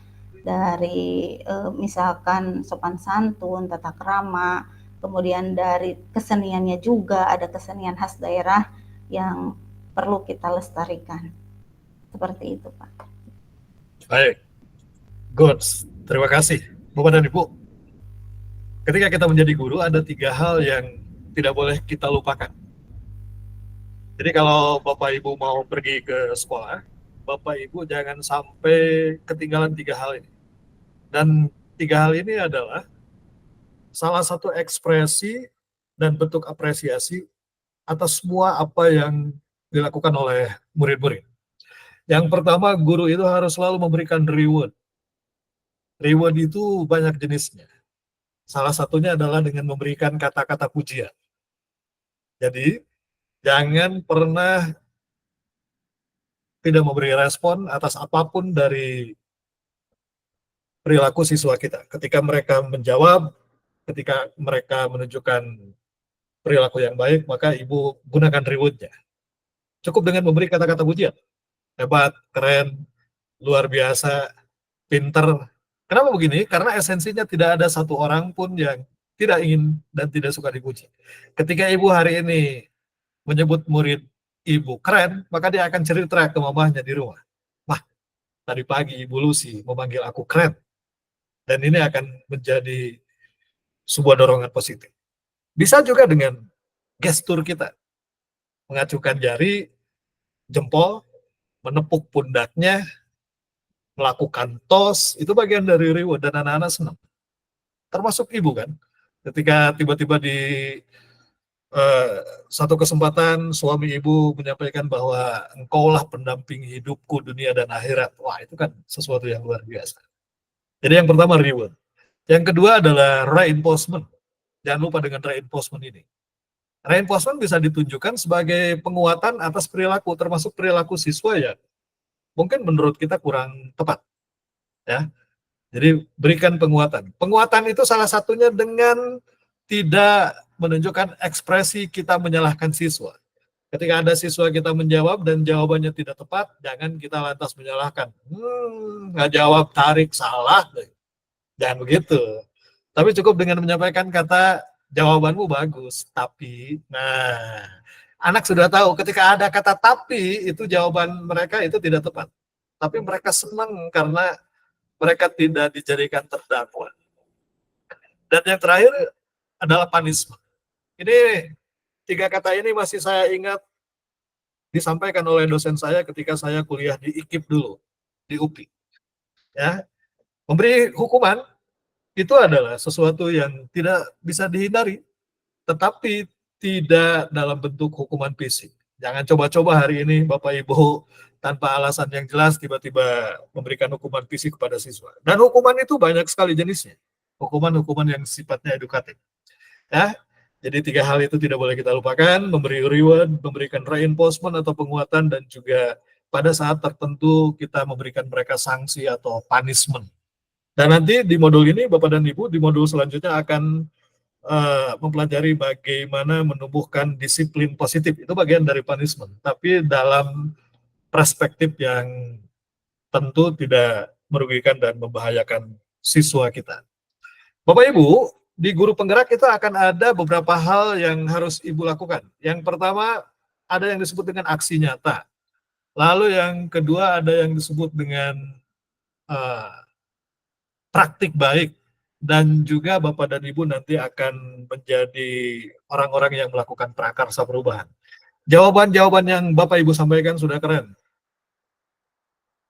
dari misalkan sopan santun, tata krama, kemudian dari keseniannya juga ada kesenian khas daerah yang perlu kita lestarikan. Seperti itu, Pak. Baik, Gods. Terima kasih, Bapak dan Ibu. Ketika kita menjadi guru, ada 3 hal yang tidak boleh kita lupakan. Jadi kalau Bapak Ibu mau pergi ke sekolah, Bapak Ibu jangan sampai ketinggalan 3 hal ini. Dan 3 hal ini adalah salah satu ekspresi dan bentuk apresiasi atas semua apa yang dilakukan oleh murid-murid. Yang pertama, guru itu harus selalu memberikan reward. Reward itu banyak jenisnya. Salah satunya adalah dengan memberikan kata-kata pujian. Jadi, jangan pernah tidak memberi respon atas apapun dari perilaku siswa kita. Ketika mereka menjawab, ketika mereka menunjukkan perilaku yang baik, maka Ibu gunakan rewardnya. Cukup dengan memberi kata-kata pujian. Hebat, keren, luar biasa, pinter. Kenapa begini? Karena esensinya tidak ada satu orang pun yang tidak ingin dan tidak suka dipuji. Ketika Ibu hari ini menyebut murid Ibu keren, maka dia akan cerita ke mamahnya di rumah. Wah, tadi pagi Ibu Lucy memanggil aku keren. Dan ini akan menjadi sebuah dorongan positif. Bisa juga dengan gestur kita. Mengacukan jari, jempol, menepuk pundaknya, melakukan tos, itu bagian dari reward dan anak-anak senang. Termasuk Ibu kan, ketika tiba-tiba di satu kesempatan suami Ibu menyampaikan bahwa engkaulah pendamping hidupku dunia dan akhirat. Wah, itu kan sesuatu yang luar biasa. Jadi yang pertama reward. Yang kedua adalah reinforcement. Jangan lupa dengan reinforcement ini. Reinforcement bisa ditunjukkan sebagai penguatan atas perilaku, termasuk perilaku siswa ya. Mungkin menurut kita kurang tepat. Ya. Jadi berikan penguatan. Penguatan itu salah satunya dengan tidak menunjukkan ekspresi kita menyalahkan siswa. Ketika ada siswa kita menjawab dan jawabannya tidak tepat, jangan kita lantas menyalahkan. Nggak jawab, tarik, salah. Jangan begitu. Tapi cukup dengan menyampaikan kata jawabanmu bagus, tapi, nah, anak sudah tahu ketika ada kata tapi itu jawaban mereka itu tidak tepat. Tapi mereka senang karena mereka tidak dijadikan terdakwa. Dan yang terakhir adalah punishment. Ini 3 kata ini masih saya ingat disampaikan oleh dosen saya ketika saya kuliah di IKIP dulu, di UPI. Ya, memberi hukuman itu adalah sesuatu yang tidak bisa dihindari, tetapi tidak dalam bentuk hukuman fisik. Jangan coba-coba hari ini Bapak Ibu tanpa alasan yang jelas tiba-tiba memberikan hukuman fisik kepada siswa. Dan hukuman itu banyak sekali jenisnya. Hukuman-hukuman yang sifatnya edukatif. Ya, jadi 3 hal itu tidak boleh kita lupakan, memberi reward, memberikan reinforcement atau penguatan, dan juga pada saat tertentu kita memberikan mereka sanksi atau punishment. Dan nanti di modul ini Bapak dan Ibu di modul selanjutnya akan mempelajari bagaimana menumbuhkan disiplin positif. Itu bagian dari punishment, tapi dalam perspektif yang tentu tidak merugikan dan membahayakan siswa kita. Bapak Ibu, di guru penggerak itu akan ada beberapa hal yang harus Ibu lakukan. Yang pertama, ada yang disebut dengan aksi nyata. Lalu yang kedua ada yang disebut dengan praktik baik. Dan juga Bapak dan Ibu nanti akan menjadi orang-orang yang melakukan prakarsa perubahan. Jawaban-jawaban yang Bapak Ibu sampaikan sudah keren.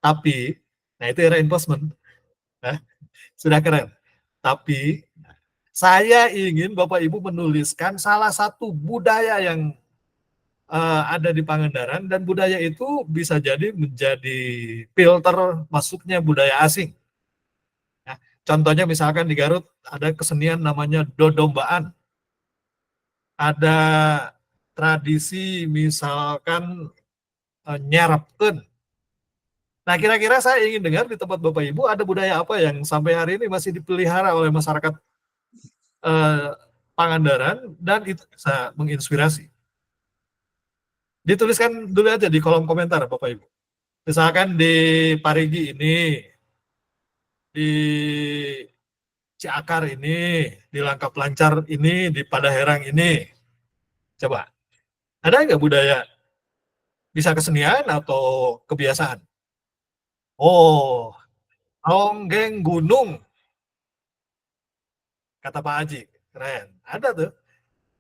Tapi, nah itu reinforcement. Sudah keren. Tapi, saya ingin Bapak Ibu menuliskan salah satu budaya yang ada di Pangandaran, dan budaya itu bisa jadi menjadi filter masuknya budaya asing. Contohnya misalkan di Garut ada kesenian namanya dodombaan. Ada tradisi misalkan nyarapkeun. Nah, kira-kira saya ingin dengar di tempat Bapak Ibu ada budaya apa yang sampai hari ini masih dipelihara oleh masyarakat Pangandaran dan itu bisa menginspirasi. Dituliskan dulu aja di kolom komentar Bapak Ibu. Misalkan di Parigi ini, di Ciakar ini, di Langkap Lancar ini, di Padaherang ini. Coba, ada nggak budaya? Bisa kesenian atau kebiasaan? Oh, ronggeng gunung. Kata Pak Haji, keren. Ada tuh.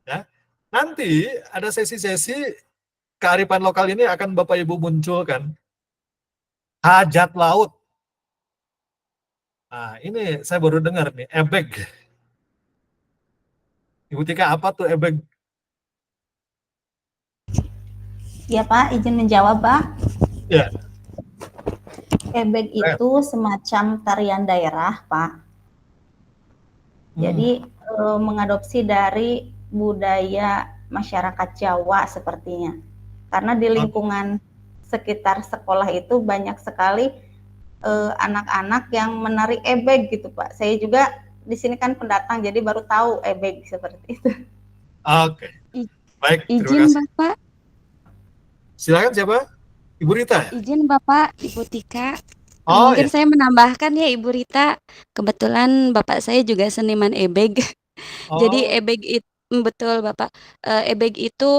Ya. Nanti ada sesi-sesi kearifan lokal ini akan Bapak Ibu munculkan. Hajat laut. Nah, ini saya baru dengar nih, ebeg. Ibu Tika, apa tuh ebeg? Ya Pak, izin menjawab Pak. Ya. Ebeg itu semacam tarian daerah Pak. Jadi mengadopsi dari budaya masyarakat Jawa sepertinya. Karena di lingkungan sekitar sekolah itu banyak sekali anak-anak yang menari ebeg gitu Pak. Saya juga di sini kan pendatang jadi baru tahu ebeg seperti itu. Oke. Baik, terima Izin kasih. Bapak, Silakan siapa? Ibu Rita. izin Bapak, Ibu Tika. Oh, Mungkin ya. saya menambahkan ya Ibu Rita, kebetulan Bapak saya juga seniman ebeg. Jadi Oh, ebeg itu betul Bapak. Ebeg itu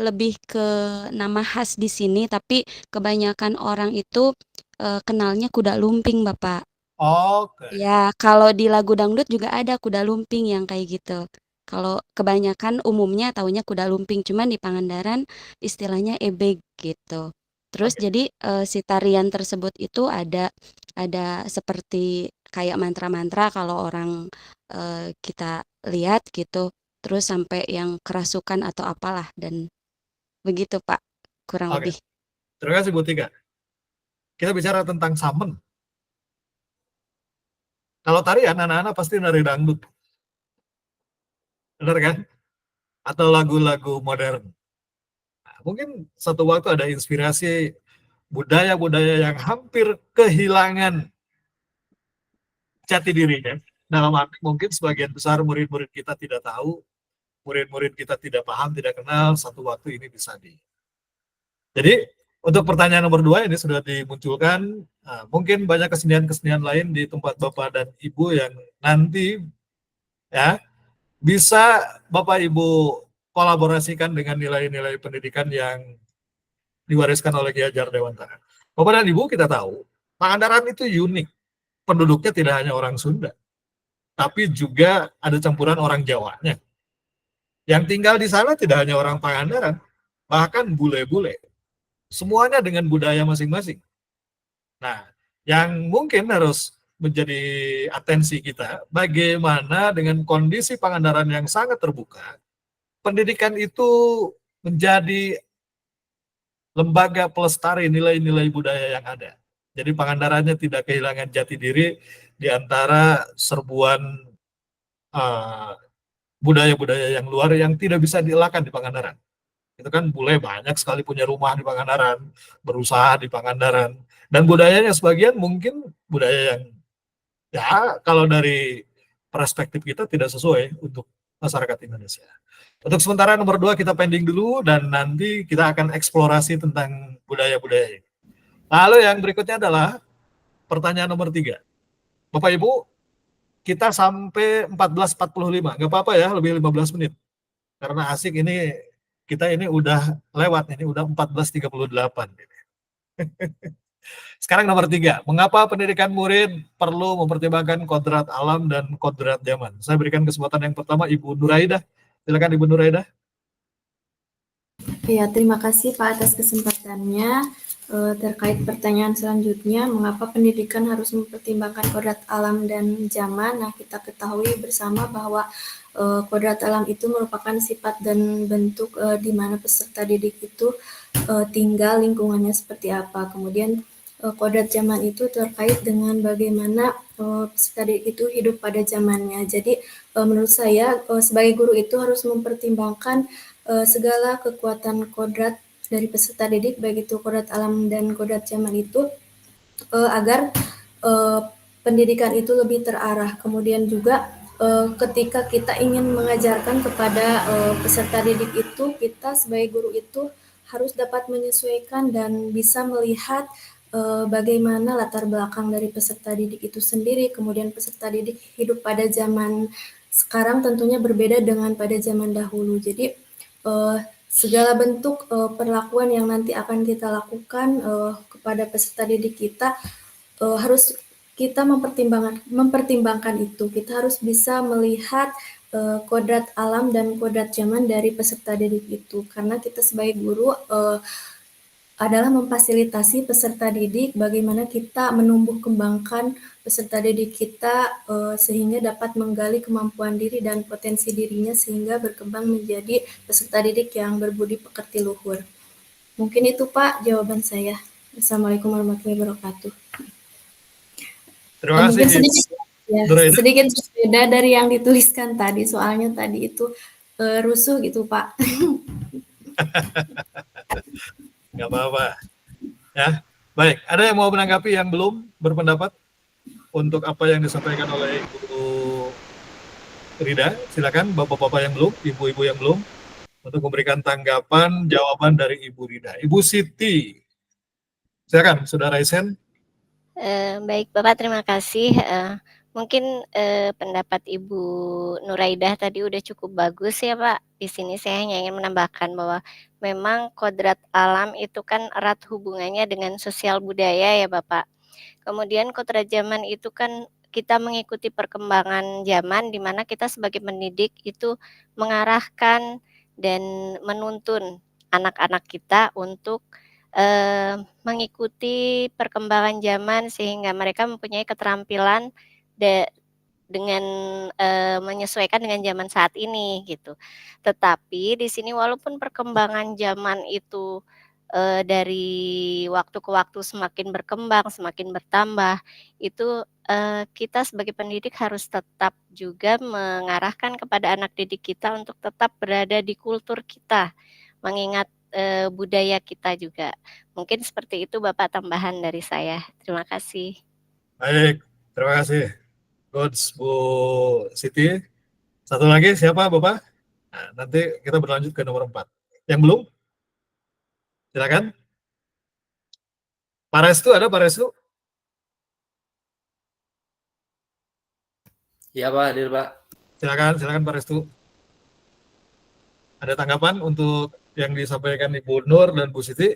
lebih ke nama khas di sini, tapi kebanyakan orang itu kenalnya kuda lumping Bapak. oke. Ya, kalau di lagu dangdut juga ada kuda lumping yang kayak gitu. Kalau kebanyakan umumnya taunya kuda lumping, cuman di Pangandaran istilahnya ebeg gitu. Terus Oke. jadi si tarian tersebut itu ada seperti kayak mantra-mantra kalau orang kita lihat gitu. Terus sampai yang kerasukan atau apalah dan begitu Pak, kurang Oke. lebih. Terima kasih Bu Tika. Kita bicara tentang samen. Kalau tarian anak-anak pasti nari dangdut. Benar kan? Atau lagu-lagu modern. Nah, mungkin satu waktu ada inspirasi budaya-budaya yang hampir kehilangan jati dirinya. Dalam arti mungkin sebagian besar murid-murid kita tidak tahu, murid-murid kita tidak paham, tidak kenal, satu waktu ini bisa di. Jadi untuk pertanyaan nomor 2 ini sudah dimunculkan, mungkin banyak kesenian-kesenian lain di tempat Bapak dan Ibu yang nanti ya, bisa Bapak Ibu kolaborasikan dengan nilai-nilai pendidikan yang diwariskan oleh Ki Hajar Dewantara. Bapak dan Ibu, kita tahu Pangandaran itu unik. Penduduknya tidak hanya orang Sunda, tapi juga ada campuran orang Jawanya. Yang tinggal di sana tidak hanya orang Pangandaran, bahkan bule-bule. Semuanya dengan budaya masing-masing. Nah, yang mungkin harus menjadi atensi kita, bagaimana dengan kondisi Pangandaran yang sangat terbuka, pendidikan itu menjadi lembaga pelestari nilai-nilai budaya yang ada. Jadi Pangandarannya tidak kehilangan jati diri di antara serbuan budaya-budaya yang luar yang tidak bisa dielakkan di Pangandaran. Itu kan bule banyak sekali punya rumah di Pangandaran, berusaha di Pangandaran, dan budayanya sebagian mungkin budaya yang ya kalau dari perspektif kita tidak sesuai untuk masyarakat Indonesia. Untuk sementara nomor 2 kita pending dulu dan nanti kita akan eksplorasi tentang budaya-budaya ini. Lalu yang berikutnya adalah pertanyaan nomor 3. Bapak Ibu, kita sampai 14.45, nggak apa-apa ya, lebih 15 menit. Karena asik ini, kita ini udah lewat, ini udah 14.38. Sekarang nomor 3, mengapa pendidikan murid perlu mempertimbangkan kodrat alam dan kodrat zaman? Saya berikan kesempatan yang pertama Ibu Nuraidah. Silakan Ibu Nuraidah. Ya, terima kasih Pak atas kesempatannya. Terkait pertanyaan selanjutnya, mengapa pendidikan harus mempertimbangkan kodrat alam dan zaman? Nah, kita ketahui bersama bahwa kodrat alam itu merupakan sifat dan bentuk di mana peserta didik itu tinggal, lingkungannya seperti apa. Kemudian kodrat zaman itu terkait dengan bagaimana peserta didik itu hidup pada zamannya. Jadi menurut saya sebagai guru itu harus mempertimbangkan segala kekuatan kodrat dari peserta didik, baik itu kodrat alam dan kodrat zaman itu, agar pendidikan itu lebih terarah. Kemudian juga ketika kita ingin mengajarkan kepada peserta didik itu, kita sebagai guru itu harus dapat menyesuaikan dan bisa melihat bagaimana latar belakang dari peserta didik itu sendiri. Kemudian peserta didik hidup pada zaman sekarang tentunya berbeda dengan pada zaman dahulu. Jadi segala bentuk perlakuan yang nanti akan kita lakukan kepada peserta didik kita harus kita mempertimbangkan itu. Kita harus bisa melihat kodrat alam dan kodrat zaman dari peserta didik itu, karena kita sebagai guru adalah memfasilitasi peserta didik bagaimana kita menumbuh kembangkan peserta didik kita sehingga dapat menggali kemampuan diri dan potensi dirinya sehingga berkembang menjadi peserta didik yang berbudi pekerti luhur. Mungkin itu Pak jawaban saya. Assalamualaikum warahmatullahi wabarakatuh. Terima kasih. Mungkin sedikit berbeda dari yang dituliskan tadi, soalnya tadi itu rusuh gitu Pak. Nggak apa-apa. Ya, baik. Ada yang mau menanggapi yang belum berpendapat untuk apa yang disampaikan oleh Ibu Rida? Silakan bapak-bapak yang belum, ibu-ibu yang belum, untuk memberikan tanggapan, jawaban dari Ibu Rida. Ibu Siti, silakan, Saudara Isen. Baik Bapak, terima kasih. Mungkin pendapat Ibu Nuraidah tadi udah cukup bagus ya Pak. Di sini saya hanya ingin menambahkan bahwa memang kodrat alam itu kan erat hubungannya dengan sosial budaya ya Bapak. Kemudian kodrat zaman itu kan kita mengikuti perkembangan zaman di mana kita sebagai pendidik itu mengarahkan dan menuntun anak-anak kita untuk mengikuti perkembangan zaman sehingga mereka mempunyai keterampilan dengan menyesuaikan dengan zaman saat ini gitu. Tetapi di sini walaupun perkembangan zaman itu dari waktu ke waktu semakin berkembang, semakin bertambah, itu kita sebagai pendidik harus tetap juga mengarahkan kepada anak didik kita untuk tetap berada di kultur kita, mengingat budaya kita juga. Mungkin seperti itu Bapak tambahan dari saya. Terima kasih. Baik, terima kasih. Coach Bu Siti. Satu lagi siapa Bapak? Nah, nanti kita berlanjut ke nomor 4. Yang belum? Silakan. Pak Restu, ada Pak Restu? Iya Pak, hadir Pak. Silakan Pak Restu. Ada tanggapan untuk yang disampaikan Ibu Nur dan Bu Siti?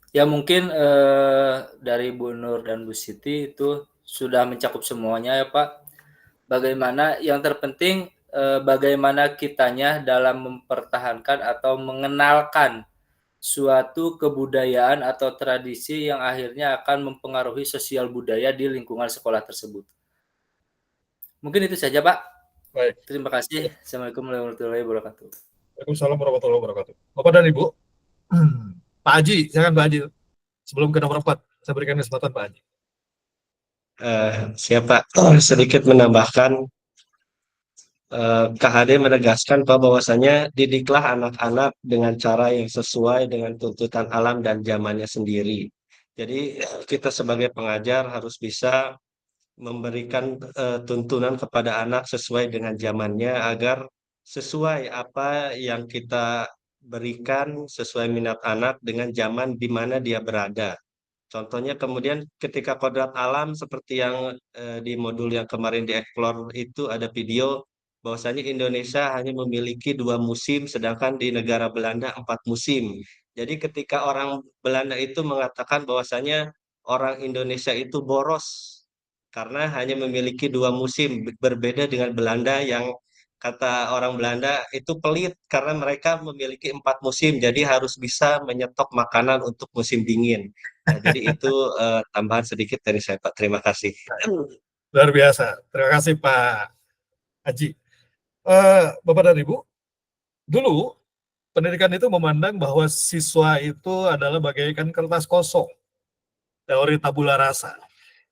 Ya mungkin dari Bu Nur dan Bu Siti itu sudah mencakup semuanya ya Pak. Bagaimana yang terpenting bagaimana kitanya dalam mempertahankan atau mengenalkan suatu kebudayaan atau tradisi yang akhirnya akan mempengaruhi sosial budaya di lingkungan sekolah tersebut. Mungkin itu saja Pak. Baik. Terima kasih. Assalamualaikum warahmatullahi wabarakatuh. Waalaikumsalam warahmatullahi wabarakatuh. Bapak dan Ibu, Pak Haji, silakan Pak Haji. Sebelum ke nomor 4, saya berikan kesempatan Pak Haji. Siapa sedikit menambahkan, KHD menegaskan bahwasanya didiklah anak-anak dengan cara yang sesuai dengan tuntutan alam dan zamannya sendiri. Jadi kita sebagai pengajar harus bisa memberikan tuntunan kepada anak sesuai dengan zamannya agar sesuai apa yang kita berikan sesuai minat anak dengan zaman di mana dia berada. Contohnya kemudian ketika kodrat alam seperti yang di modul yang kemarin di-explore itu ada video bahwasanya Indonesia hanya memiliki 2 musim sedangkan di negara Belanda 4 musim. Jadi ketika orang Belanda itu mengatakan bahwasanya orang Indonesia itu boros karena hanya memiliki 2 musim, berbeda dengan Belanda yang kata orang Belanda itu pelit karena mereka memiliki 4 musim, jadi harus bisa menyetok makanan untuk musim dingin. Nah, jadi itu tambahan sedikit dari saya Pak. Terima kasih. Luar biasa. Terima kasih Pak Haji. Bapak dan Ibu, dulu pendidikan itu memandang bahwa siswa itu adalah bagaikan kertas kosong. Teori tabula rasa.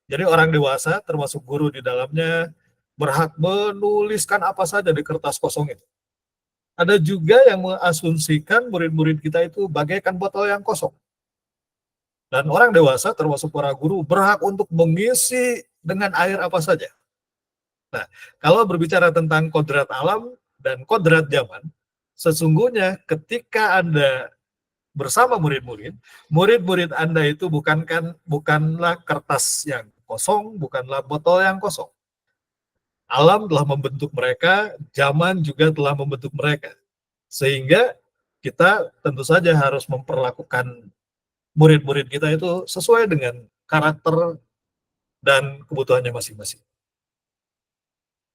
Jadi orang dewasa termasuk guru di dalamnya berhak menuliskan apa saja di kertas kosong itu. Ada juga yang mengasumsikan murid-murid kita itu bagaikan botol yang kosong. Dan orang dewasa termasuk para guru berhak untuk mengisi dengan air apa saja. Nah, kalau berbicara tentang kodrat alam dan kodrat zaman, sesungguhnya ketika Anda bersama murid-murid, murid-murid Anda itu bukanlah kertas yang kosong, bukanlah botol yang kosong. Alam telah membentuk mereka, zaman juga telah membentuk mereka. Sehingga kita tentu saja harus memperlakukan murid-murid kita itu sesuai dengan karakter dan kebutuhannya masing-masing.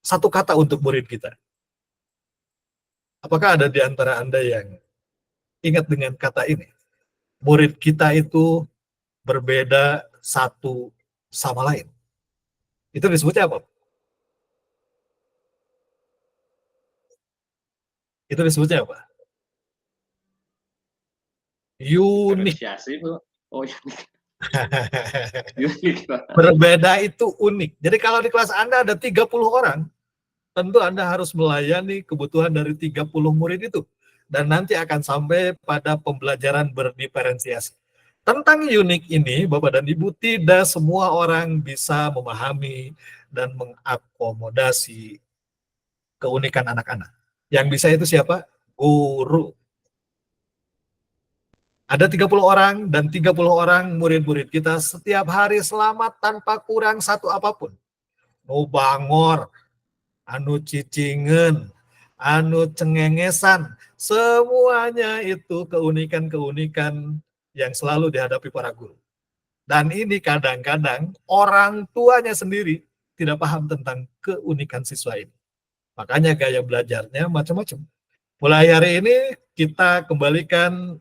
Satu kata untuk murid kita. Apakah ada di antara Anda yang ingat dengan kata ini? Murid kita itu berbeda satu sama lain. Itu disebutnya apa? Itu disebutnya apa? Unik. Oh, unik. Berbeda itu unik. Jadi kalau di kelas Anda ada 30 orang, tentu Anda harus melayani kebutuhan dari 30 murid itu. Dan nanti akan sampai pada pembelajaran berdiferensiasi. Tentang unik ini, Bapak dan Ibu, tidak semua orang bisa memahami dan mengakomodasi keunikan anak-anak. Yang bisa itu siapa? Guru. Ada 30 orang dan 30 orang murid-murid kita setiap hari selamat tanpa kurang satu apapun. Nu bangor, anu cicingen, anu cengengesan, semuanya itu keunikan-keunikan yang selalu dihadapi para guru. Dan ini kadang-kadang orang tuanya sendiri tidak paham tentang keunikan siswa ini. Makanya gaya belajarnya macam-macam. Mulai hari ini kita kembalikan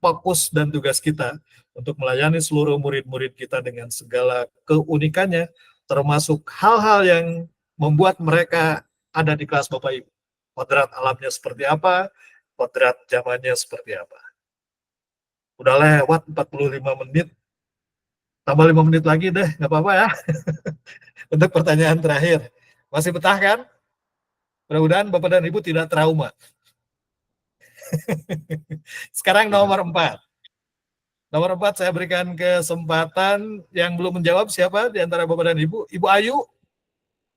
fokus dan tugas kita untuk melayani seluruh murid-murid kita dengan segala keunikannya, termasuk hal-hal yang membuat mereka ada di kelas Bapak Ibu. Kodrat alamnya seperti apa, kodrat zamannya seperti apa. Udah lewat 45 menit, tambah 5 menit lagi deh, nggak apa-apa ya. Untuk pertanyaan terakhir, masih betah kan? Mudah-mudahan Bapak dan Ibu tidak trauma. Sekarang nomor 4. Nomor 4 saya berikan kesempatan yang belum menjawab siapa di antara Bapak dan Ibu. Ibu Ayu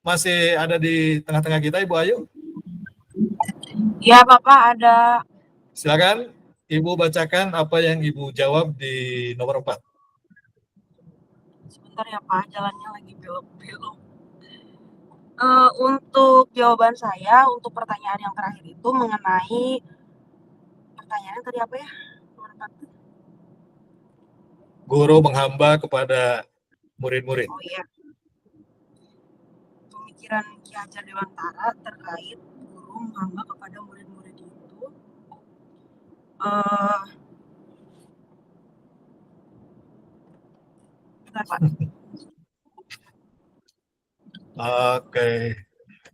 masih ada di tengah-tengah kita, Ibu Ayu? Ya, Bapak ada. Silakan Ibu bacakan apa yang Ibu jawab di nomor 4. Bentar ya Pak, jalannya lagi belok-belok. Untuk jawaban saya untuk pertanyaan yang terakhir itu mengenai pertanyaannya tadi apa ya? Nomor 4. Guru menghamba kepada murid-murid. Oh iya. Pemikiran Ki Hajar Dewantara terkait guru menghamba kepada murid-murid itu bentar Pak. Oke.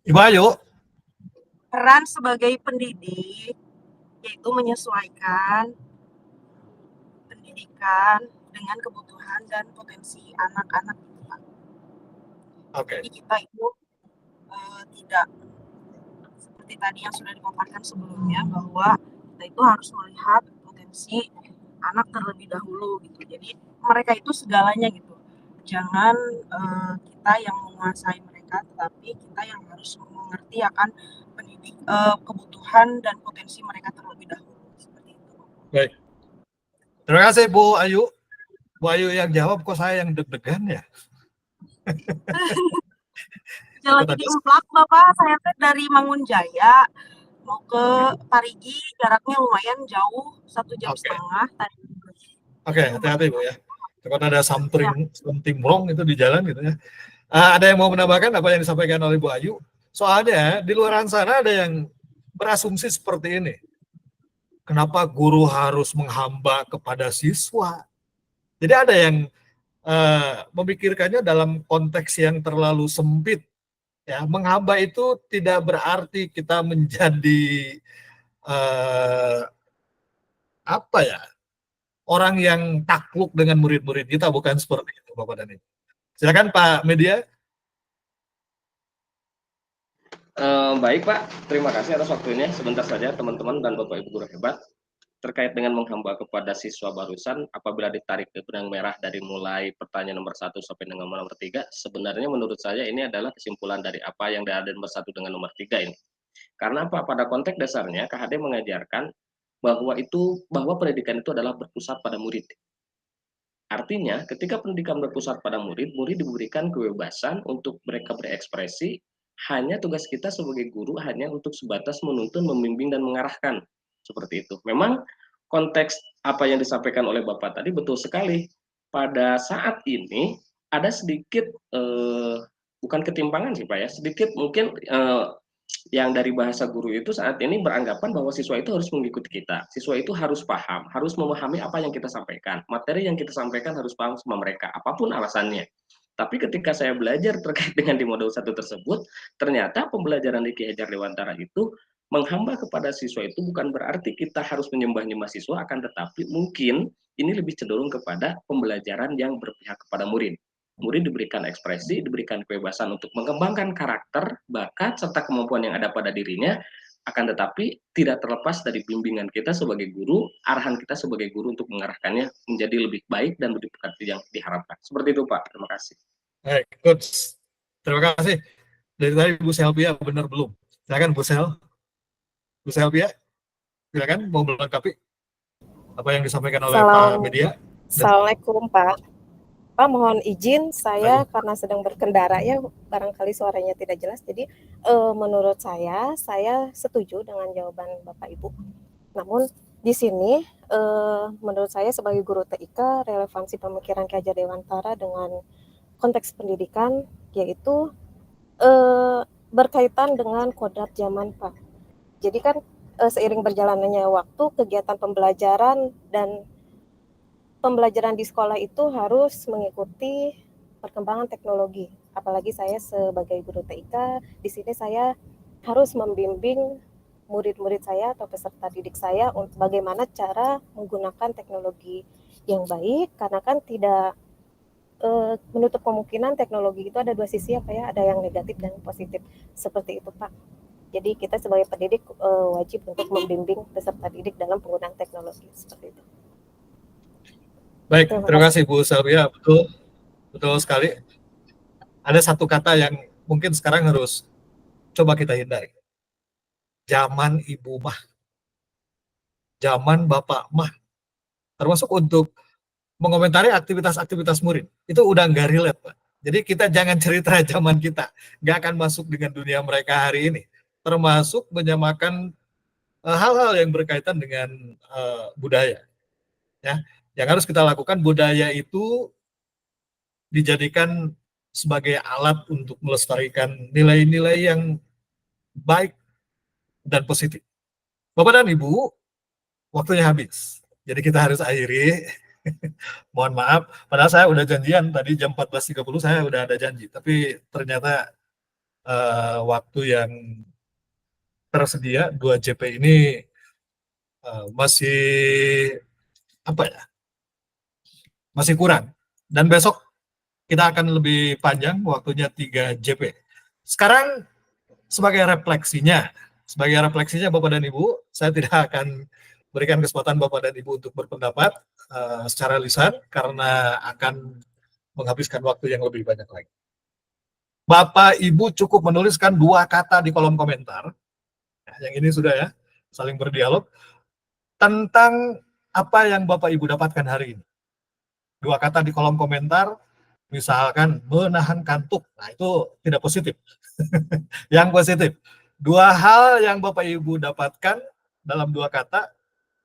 Ibu Ayu, Peran sebagai pendidik yaitu menyesuaikan pendidikan dengan kebutuhan dan potensi anak-anak gitu Pak. oke. Jadi kita itu tidak seperti tadi yang sudah dipaparkan sebelumnya bahwa kita itu harus melihat potensi anak terlebih dahulu gitu. Jadi mereka itu segalanya gitu. Jangan kita yang menguasai mereka, tetapi kita yang harus mengerti akan kebutuhan dan potensi mereka terlebih dahulu. Seperti itu. Baik. Terima kasih Bu Ayu. Bu Ayu yang jawab, kok saya yang deg-degan ya? Jalan di Emplak Bapak, saya dari Mangunjaya mau ke Parigi, jaraknya lumayan jauh, 1,5 jam. Oke, hati-hati Bu ya. Kalau ada something wrong itu di jalan gitu ya. Ada yang mau menambahkan apa yang disampaikan oleh Bu Ayu? Soalnya di luar sana ada yang berasumsi seperti ini. Kenapa guru harus menghamba kepada siswa? Jadi ada yang memikirkannya dalam konteks yang terlalu sempit. Ya, menghamba itu tidak berarti kita menjadi apa ya, orang yang takluk dengan murid-murid kita, bukan seperti itu Bapak dan Ibu. Silakan Pak Media. Baik Pak, terima kasih atas waktunya. Sebentar saja teman-teman dan Bapak Ibu guru hebat. Terkait dengan menghamba kepada siswa barusan, apabila ditarik ke benang merah dari mulai pertanyaan nomor 1 sampai dengan nomor 3, sebenarnya menurut saya ini adalah kesimpulan dari apa yang ada nomor 1 dengan nomor 3 ini. Karena apa? Pada konteks dasarnya KHD mengajarkan bahwa pendidikan itu adalah berpusat pada murid. Artinya, ketika pendidikan berpusat pada murid, murid diberikan kebebasan untuk mereka berekspresi. Hanya tugas kita sebagai guru hanya untuk sebatas menuntun, membimbing, dan mengarahkan. Seperti itu. Memang konteks apa yang disampaikan oleh Bapak tadi betul sekali. Pada saat ini ada sedikit, bukan ketimpangan sih Pak ya, sedikit mungkin yang dari bahasa guru itu saat ini beranggapan bahwa siswa itu harus mengikuti kita. Siswa itu harus paham, harus memahami apa yang kita sampaikan. Materi yang kita sampaikan harus paham sama mereka, apapun alasannya. Tapi ketika saya belajar terkait dengan di modul 1 tersebut, ternyata pembelajaran di Ki Hajar Dewantara itu menghamba kepada siswa itu bukan berarti kita harus menyembah-nyembah siswa, akan tetapi mungkin ini lebih cenderung kepada pembelajaran yang berpihak kepada murid. Murid diberikan ekspresi, diberikan kebebasan untuk mengembangkan karakter, bakat, serta kemampuan yang ada pada dirinya, akan tetapi tidak terlepas dari bimbingan kita sebagai guru, arahan kita sebagai guru untuk mengarahkannya menjadi lebih baik dan lebih seperti yang diharapkan. Seperti itu Pak, terima kasih. Baik, Coach. Terima kasih. Dari tadi Bu Selvia benar belum? Silakan Bu Sel. Bu Selvia, silakan mau melengkapi apa yang disampaikan oleh Pak Media. Assalamualaikum Pak. Pak, mohon izin saya karena sedang berkendara ya, barangkali suaranya tidak jelas. Jadi menurut saya setuju dengan jawaban Bapak Ibu. Namun di sini menurut saya sebagai guru TIK, relevansi pemikiran Ki Hajar Dewantara dengan konteks pendidikan yaitu berkaitan dengan kodrat zaman Pak. Jadi kan seiring berjalannya waktu, kegiatan pembelajaran dan pembelajaran di sekolah itu harus mengikuti perkembangan teknologi. Apalagi saya sebagai guru TIK, di sini saya harus membimbing murid-murid saya atau peserta didik saya untuk bagaimana cara menggunakan teknologi yang baik, karena kan tidak menutup kemungkinan teknologi itu ada dua sisi apa ya, ada yang negatif dan positif. Seperti itu Pak. Jadi kita sebagai pendidik wajib untuk membimbing peserta didik dalam penggunaan teknologi seperti itu. Baik, terima kasih Bu Selvia, betul sekali. Ada satu kata yang mungkin sekarang harus coba kita hindari. Zaman ibu mah, zaman bapak mah, termasuk untuk mengomentari aktivitas-aktivitas murid. Itu udah nggak relate, Pak. Jadi kita jangan cerita zaman kita, nggak akan masuk dengan dunia mereka hari ini. Termasuk menyamakan hal-hal yang berkaitan dengan budaya. Ya, yang harus kita lakukan, budaya itu dijadikan sebagai alat untuk melestarikan nilai-nilai yang baik dan positif. Bapak dan Ibu, waktunya habis. Jadi kita harus akhiri. Mohon maaf, padahal saya udah janjian tadi jam 14.30 saya udah ada janji, tapi ternyata waktu yang tersedia 2 JP ini masih apa ya? Masih kurang. Dan besok kita akan lebih panjang, waktunya 3 JP. Sekarang sebagai refleksinya Bapak dan Ibu, saya tidak akan berikan kesempatan Bapak dan Ibu untuk berpendapat secara lisan karena akan menghabiskan waktu yang lebih banyak lagi. Bapak Ibu cukup menuliskan 2 kata di kolom komentar. Yang ini sudah ya, saling berdialog tentang apa yang Bapak Ibu dapatkan hari ini. 2 kata di kolom komentar, misalkan menahan kantuk. Nah, itu tidak positif. Yang positif, 2 hal yang Bapak Ibu dapatkan dalam 2 kata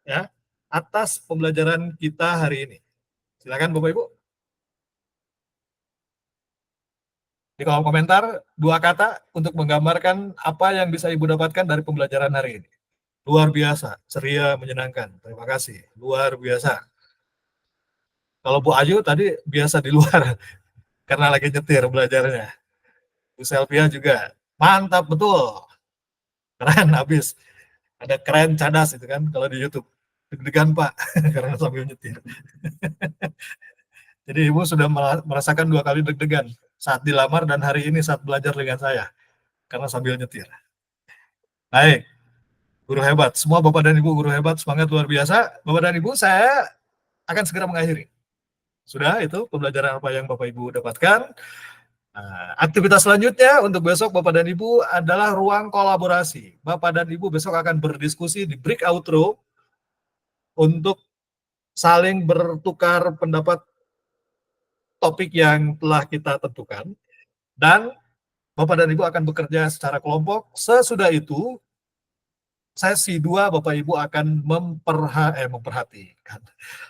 ya atas pembelajaran kita hari ini. Silakan Bapak Ibu. Di kolom komentar 2 kata untuk menggambarkan apa yang bisa Ibu dapatkan dari pembelajaran hari ini. Luar biasa, ceria, menyenangkan. Terima kasih. Luar biasa. Kalau Bu Ayu tadi biasa di luar karena lagi nyetir belajarnya. Bu Selvia juga mantap betul. Keren habis. Ada keren cadas itu kan kalau di YouTube. Deg-degan Pak karena sambil nyetir. Jadi Ibu sudah merasakan 2 kali deg-degan saat dilamar dan hari ini saat belajar dengan saya karena sambil nyetir. Baik. Guru hebat. Semua Bapak dan Ibu guru hebat, semangat luar biasa. Bapak dan Ibu, saya akan segera mengakhiri. Sudah itu pembelajaran apa yang Bapak Ibu dapatkan. Nah, aktivitas selanjutnya untuk besok Bapak dan Ibu adalah ruang kolaborasi. Bapak dan Ibu besok akan berdiskusi di breakout room untuk saling bertukar pendapat topik yang telah kita tentukan. Dan Bapak dan Ibu akan bekerja secara kelompok. Sesudah itu, sesi 2 Bapak Ibu akan memperhatikan,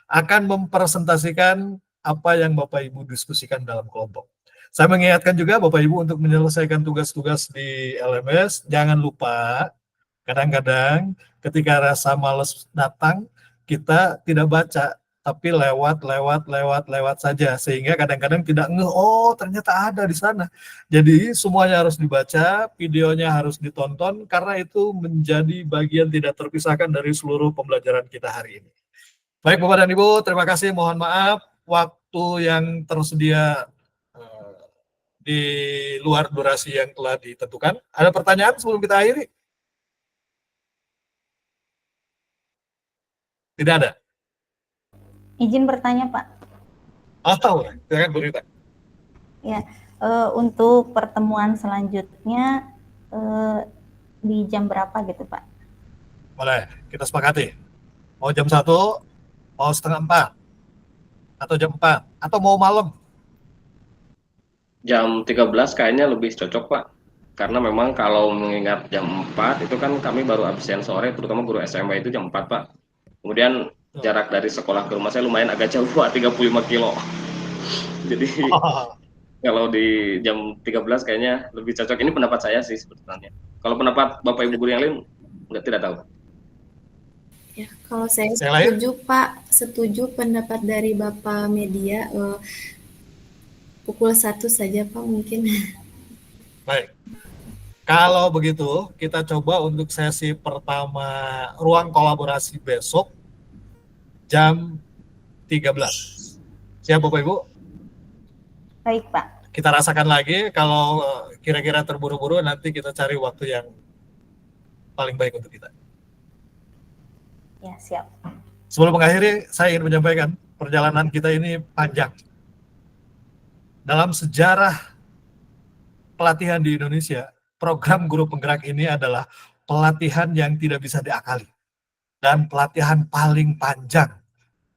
akan mempresentasikan apa yang Bapak Ibu diskusikan dalam kelompok. Saya mengingatkan juga Bapak Ibu untuk menyelesaikan tugas-tugas di LMS, jangan lupa kadang-kadang ketika rasa malas datang, kita tidak baca, tapi lewat saja, sehingga kadang-kadang tidak ngeh, oh ternyata ada di sana. Jadi semuanya harus dibaca, videonya harus ditonton, karena itu menjadi bagian tidak terpisahkan dari seluruh pembelajaran kita hari ini. Baik Bapak dan Ibu, terima kasih, mohon maaf, waktu yang tersedia di luar durasi yang telah ditentukan. Ada pertanyaan sebelum kita akhiri? Tidak ada? Izin bertanya, Pak. Oh, silakan Bu Rita. Ya, untuk pertemuan selanjutnya di jam berapa gitu, Pak? Boleh, kita sepakati. Mau jam 1, mau setengah 4, atau jam 4, atau mau malam? Jam 13 kayaknya lebih cocok Pak. Karena memang kalau mengingat jam 4 itu kan kami baru absen sore, terutama guru SMA itu jam 4 Pak. Kemudian jarak dari sekolah ke rumah saya lumayan agak jauh Pak, 35 kilo. Jadi kalau di jam 13 kayaknya lebih cocok. Ini pendapat saya sih sebetulnya. Kalau pendapat Bapak Ibu guru yang lain tidak tahu. Ya, kalau saya setuju Pak, setuju pendapat dari Bapak Media, pukul 1 saja Pak mungkin. Baik. Kalau begitu, kita coba untuk sesi pertama ruang kolaborasi besok jam 13. Siap Bapak Ibu? Baik Pak. Kita rasakan lagi, kalau kira-kira terburu-buru nanti kita cari waktu yang paling baik untuk kita. Ya, siap. Sebelum mengakhiri, saya ingin menyampaikan perjalanan kita ini panjang. Dalam sejarah pelatihan di Indonesia, program guru penggerak ini adalah pelatihan yang tidak bisa diakali. Dan pelatihan paling panjang.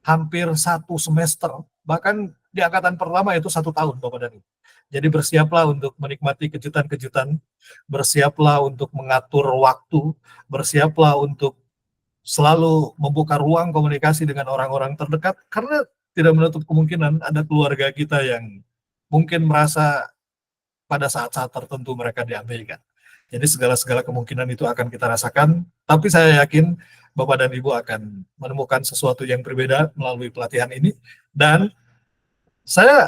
hampir 1 semester, bahkan di angkatan pertama itu 1 tahun Bapak dan Ibu. Jadi bersiaplah untuk menikmati kejutan-kejutan, bersiaplah untuk mengatur waktu, bersiaplah untuk selalu membuka ruang komunikasi dengan orang-orang terdekat, karena tidak menutup kemungkinan ada keluarga kita yang mungkin merasa pada saat-saat tertentu mereka diabaikan. Jadi segala-segala kemungkinan itu akan kita rasakan, tapi saya yakin Bapak dan Ibu akan menemukan sesuatu yang berbeda melalui pelatihan ini, dan saya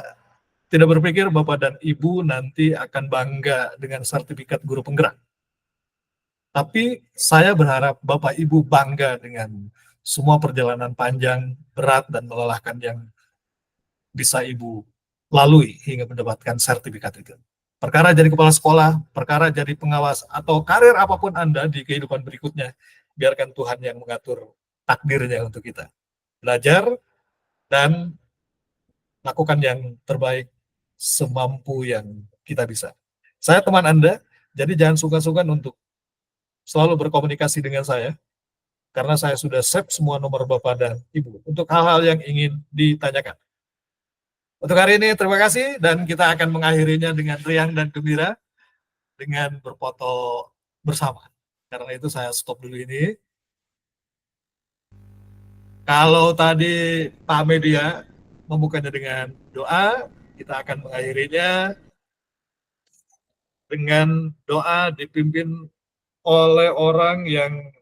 tidak berpikir Bapak dan Ibu nanti akan bangga dengan sertifikat guru penggerak. Tapi saya berharap Bapak Ibu bangga dengan semua perjalanan panjang, berat, dan melelahkan yang bisa Ibu lalui hingga mendapatkan sertifikat itu. Perkara jadi kepala sekolah, perkara jadi pengawas, atau karir apapun Anda di kehidupan berikutnya, biarkan Tuhan yang mengatur takdirnya untuk kita. Belajar dan lakukan yang terbaik semampu yang kita bisa. Saya teman Anda, jadi jangan sungkan-sungkan untuk selalu berkomunikasi dengan saya, karena saya sudah save semua nomor Bapak dan Ibu untuk hal-hal yang ingin ditanyakan. Untuk hari ini terima kasih, dan kita akan mengakhirinya dengan riang dan gembira dengan berfoto bersama. Karena itu saya stop dulu ini. Kalau tadi Pak Media membukanya dengan doa, kita akan mengakhirinya dengan doa dipimpin oleh orang yang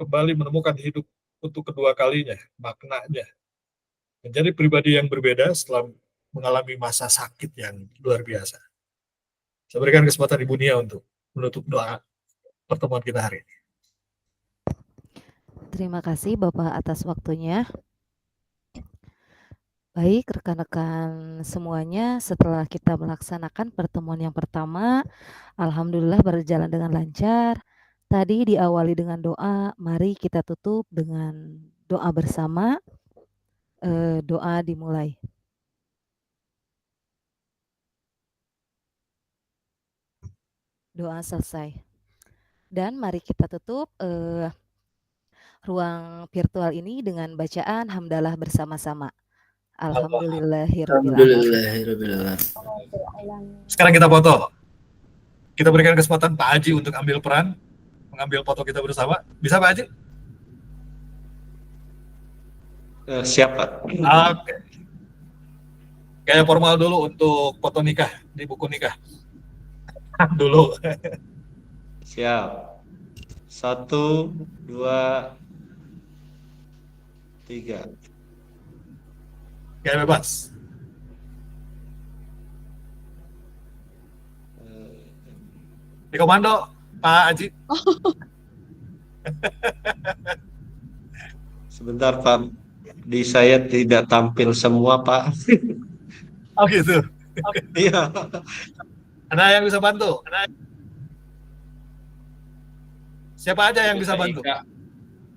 kembali menemukan hidup untuk kedua kalinya, maknanya. Menjadi pribadi yang berbeda setelah mengalami masa sakit yang luar biasa. Saya berikan kesempatan Ibu Nia untuk menutup doa pertemuan kita hari ini. Terima kasih Bapak atas waktunya. Baik rekan-rekan semuanya, setelah kita melaksanakan pertemuan yang pertama, alhamdulillah berjalan dengan lancar. Tadi diawali dengan doa, mari kita tutup dengan doa bersama. Doa dimulai. Doa selesai. Dan mari kita tutup ruang virtual ini dengan bacaan hamdalah bersama-sama. Alhamdulillahirrahmanirrahim. Sekarang kita foto. Kita berikan kesempatan Pak Haji untuk ambil peran, mengambil foto kita bersama. Bisa Pak Haji? Siap Pak. Oke. Kayak formal dulu untuk foto nikah di buku nikah. Dulu. Siap. 1, 2, 3. Kayak bebas. Di komando Pak Haji. Sebentar Pak, di saya tidak tampil semua Pak. Oh gitu. Iya. Ada yang bisa bantu? Siapa aja yang bisa bantu?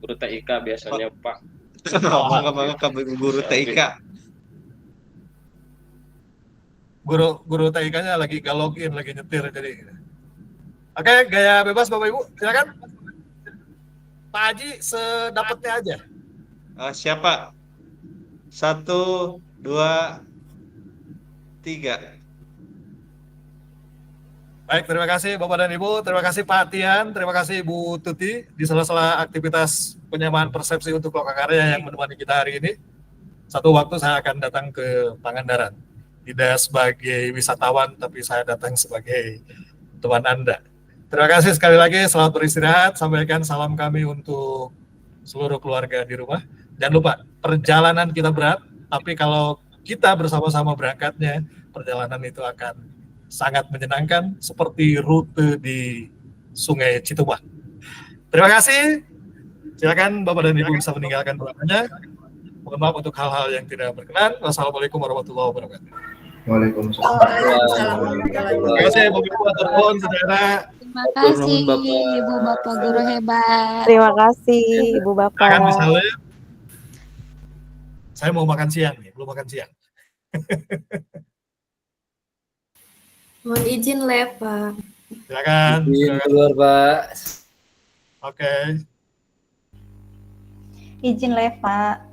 Guru TIK biasanya Pak. Mangga guru TIK. Guru TIK-nya lagi login, lagi nyetir jadi. Oke, gaya bebas Bapak Ibu, silakan. Pak Haji sedapatnya aja. Siapa? 1, 2, 3. Baik, terima kasih Bapak dan Ibu, terima kasih Pak Tian, terima kasih Ibu Tuti di sela-sela aktivitas penyamaan persepsi untuk lokakarya yang menemani kita hari ini. Satu waktu saya akan datang ke Pangandaran, tidak sebagai wisatawan, tapi saya datang sebagai teman Anda. Terima kasih sekali lagi, selamat beristirahat, sampaikan salam kami untuk seluruh keluarga di rumah. Jangan lupa, perjalanan kita berat, tapi kalau kita bersama-sama berangkatnya, perjalanan itu akan sangat menyenangkan seperti rute di Sungai Citubang. Terima kasih. Silakan Bapak dan Ibu bisa meninggalkan ruangannya. Mohon maaf untuk hal-hal yang tidak berkenan. Wassalamualaikum warahmatullahi wabarakatuh. Waalaikumsalam. Terima kasih Bapak Ibu, atur saudara. Terima kasih Ibu Bapak guru hebat. Terima kasih Ibu Bapak. Akan misalnya, saya mau makan siang nih, belum makan siang. Mohon izin live, Pak. Silakan. Izin keluar, Pak. Oke. Izin live Pak.